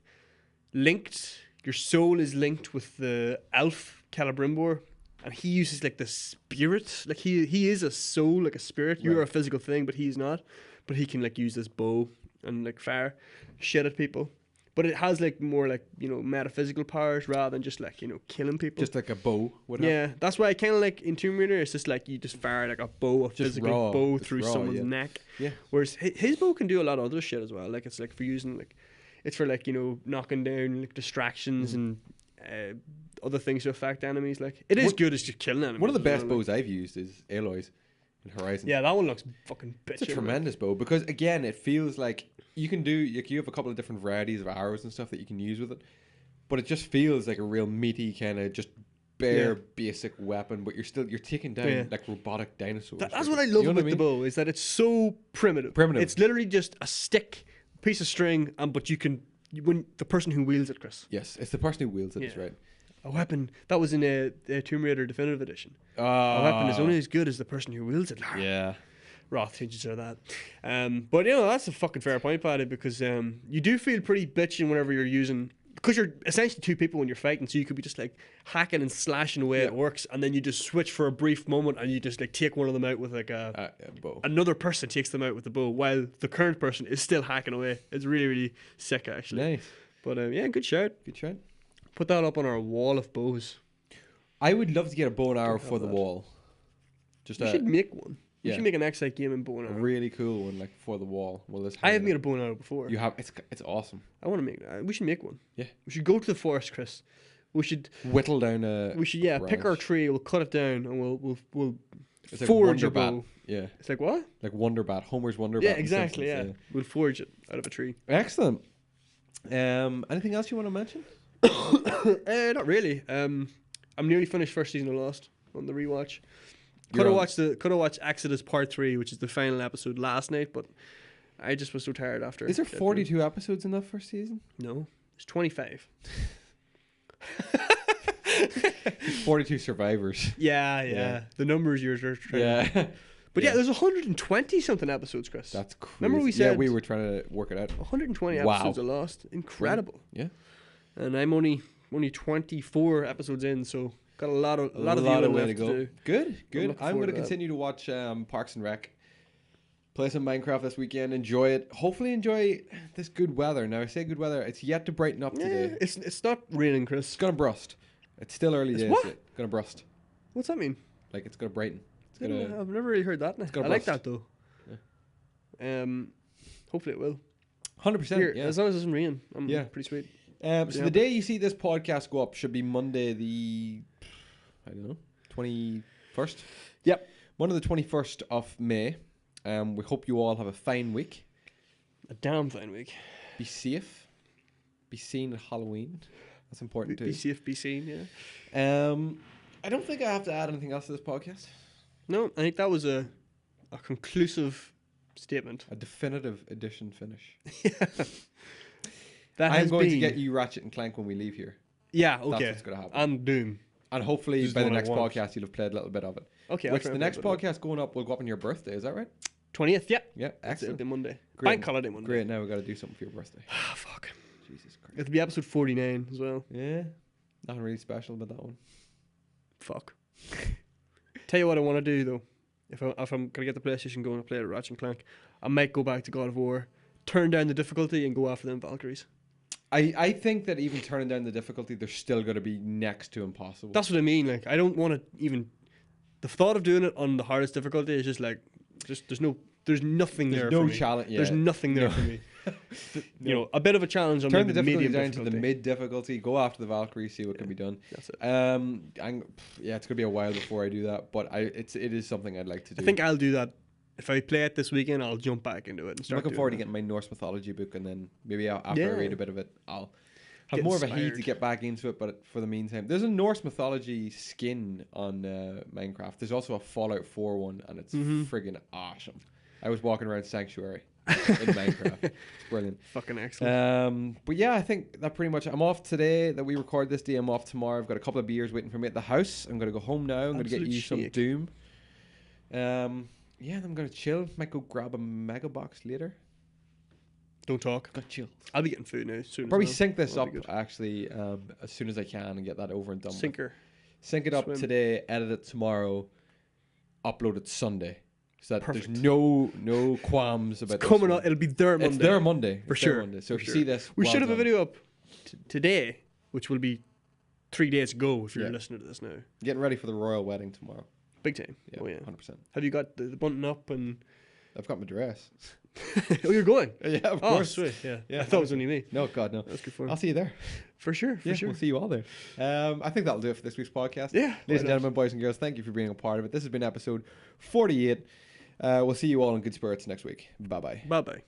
linked. Your soul is linked with the elf Celebrimbor, and he uses like the spirit. Like he is a soul, like a spirit. You are a physical thing, but he's not. But he can like use this bow and like fire shit at people. But it has like more like, metaphysical powers rather than just like, killing people. Just like a bow would have. Yeah, that's why I kind of like in Tomb Raider, it's just like you just fire like a bow, a physical bow through someone's neck. Yeah. Whereas his bow can do a lot of other shit as well. Like it's like for using like, it's for like, knocking down like distractions and other things to affect enemies. Like it is good as just killing enemies. One of the best bows I've used is Aloy's in Horizon. Yeah, that one looks fucking bitchin'. It's a tremendous bow because again, it feels like you have a couple of different varieties of arrows and stuff that you can use with it, but it just feels like a real meaty kind of just bare basic weapon. But you're taking down like robotic dinosaurs. That's what I love about the bow is that it's so primitive. It's literally just a stick, piece of string, but when the person who wields it, Chris. Yes, it's the person who wields it. Is right. A weapon that was in a Tomb Raider Definitive Edition. A weapon is only as good as the person who wields it. Yeah. Roth teaches her that. But that's a fucking fair point, Paddy, because you do feel pretty bitching whenever you're using, because you're essentially two people when you're fighting, so you could be just like hacking and slashing away. It works, and then you just switch for a brief moment and you just like take one of them out with like a bow. Another person takes them out with the bow while the current person is still hacking away. It's really, really sick, actually. Nice. But good shout. Good shout. Put that up on our wall of bows. I would love to get a bow and arrow for the wall. We should make one. We Yeah. should make an Xite game in bow and A arrow. really cool one, like for the wall. Well, I have made a bow and arrow before. You have. It's awesome. I want to make that. We should make one. Yeah. We should go to the forest, Chris. We should Whittle down a. We should pick our tree. We'll cut it down and we'll it's forge like a bow. Bat. Yeah. It's like what? Like Wonderbat, Homer's Wonderbat. Yeah, exactly. Yeah. We'll forge it out of a tree. Excellent. Anything else you want to mention? Not really. I'm nearly finished first season of Lost on the rewatch. Could have watched Exodus Part 3, which is the final episode last night, but I just was so tired after. Is there 42 episodes in that first season? No, it's 25. 42 survivors. Yeah. The numbers yours are trying. Yeah. But there's 120 something episodes, Chris. That's crazy. Remember we said we were trying to work it out. 120 episodes of Lost. Incredible. Yeah. And I'm only 24 episodes in, so got a lot of way to go. do. Good. I'm going to that. continue to watch Parks and Rec. Play some Minecraft this weekend. Enjoy it. Hopefully enjoy this good weather. Now I say good weather. It's yet to brighten up today. It's not raining, Chris. It's gonna brust. It's still early days. What? Yet. Gonna brust. What's that mean? Like it's gonna brighten. I've never really heard that. I gonna like brust. that though. Yeah. Hopefully it will. 100%. Yeah. As long as it doesn't rain, I'm Yeah. pretty sweet. So the day you see this podcast go up should be Monday the 21st. Yep. Monday the 21st of May. We hope you all have a fine week. A damn fine week. Be safe. Be seen at Halloween. That's important too. Be safe, be seen, yeah. I don't think I have to add anything else to this podcast. No, I think that was a conclusive statement. A definitive edition finish. That I'm has going to been- get you Ratchet and Clank when we leave here. Yeah, That's okay. what's going to happen. And Doom. And hopefully This is by the what I next want. podcast you'll have played a little bit of it. Okay, Which the next podcast going up will go up on your birthday, is that right? 20th, yeah. Yeah, It'll excellent. be Monday. Great. Bank holiday Monday. Great, now we've got to do something for your birthday. Ah, fuck. Jesus Christ. It'll be episode 49 as well. Yeah, nothing really special about that one. Fuck. Tell you what I want to do though. If I'm gonna get the PlayStation going and play Ratchet and Clank, I might go back to God of War, turn down the difficulty, and go after them Valkyries. I think that even turning down the difficulty, they're still going to be next to impossible. That's what I mean. Like, I don't want to even. The thought of doing it on the hardest difficulty is just like, there's nothing there. There's no for me. challenge. Yeah. There's nothing there for me. You know, a bit of a challenge on Turn the maybe difficulty medium down difficulty. to the mid difficulty. Go after the Valkyrie. See what can be done. That's it. Yeah, it's gonna be a while before I do that, but it is something I'd like to do. I think I'll do that. If I play it this weekend, I'll jump back into it and I'm start. looking forward to doing getting my Norse mythology book, and then maybe after I Yeah. read a bit of it, I'll have Get more of a heat to inspired. get back into it. But for the meantime, there's a Norse mythology skin on Minecraft. There's also a Fallout 4 one, and it's friggin' awesome. I was walking around Sanctuary in Minecraft. It's brilliant. Fucking excellent. But yeah, I think that pretty much. I'm off today that we record this day. I'm off tomorrow. I've got a couple of beers waiting for me at the house. I'm gonna go home now. I'm gonna get Absolute you some shake. Doom. Yeah, and I'm gonna chill. Might go grab a mega box later. Don't talk. Got chill. I'll be getting food now soon. Probably as well. sync this That'll up be good. actually as soon as I can and get that over and done with. Sinker. Sync it up Swim. today, edit it tomorrow, upload it Sunday. So that Perfect. there's no qualms about It's this coming one. up. It'll be there Monday. It's there Monday. For It's there sure. Monday. So For if you sure. see this, We well should have a done. video up today, which will be 3 days ago if you're Yeah. listening to this now. Getting ready for the royal wedding tomorrow. Big time. Yeah, Oh yeah. 100%. Have you got the button up and? I've got my dress. Oh, you're going. Yeah, of Oh, course. sweet. Yeah. Yeah, I thought it was only me. No, God, no. That's good for I'll see you there. For sure. For Yeah, sure. we'll see you all there. I think that'll do it for this week's podcast. Yeah. Ladies why and not? gentlemen, boys and girls, thank you for being a part of it. This has been episode 48. We'll see you all in good spirits next week. Bye-bye. Bye bye.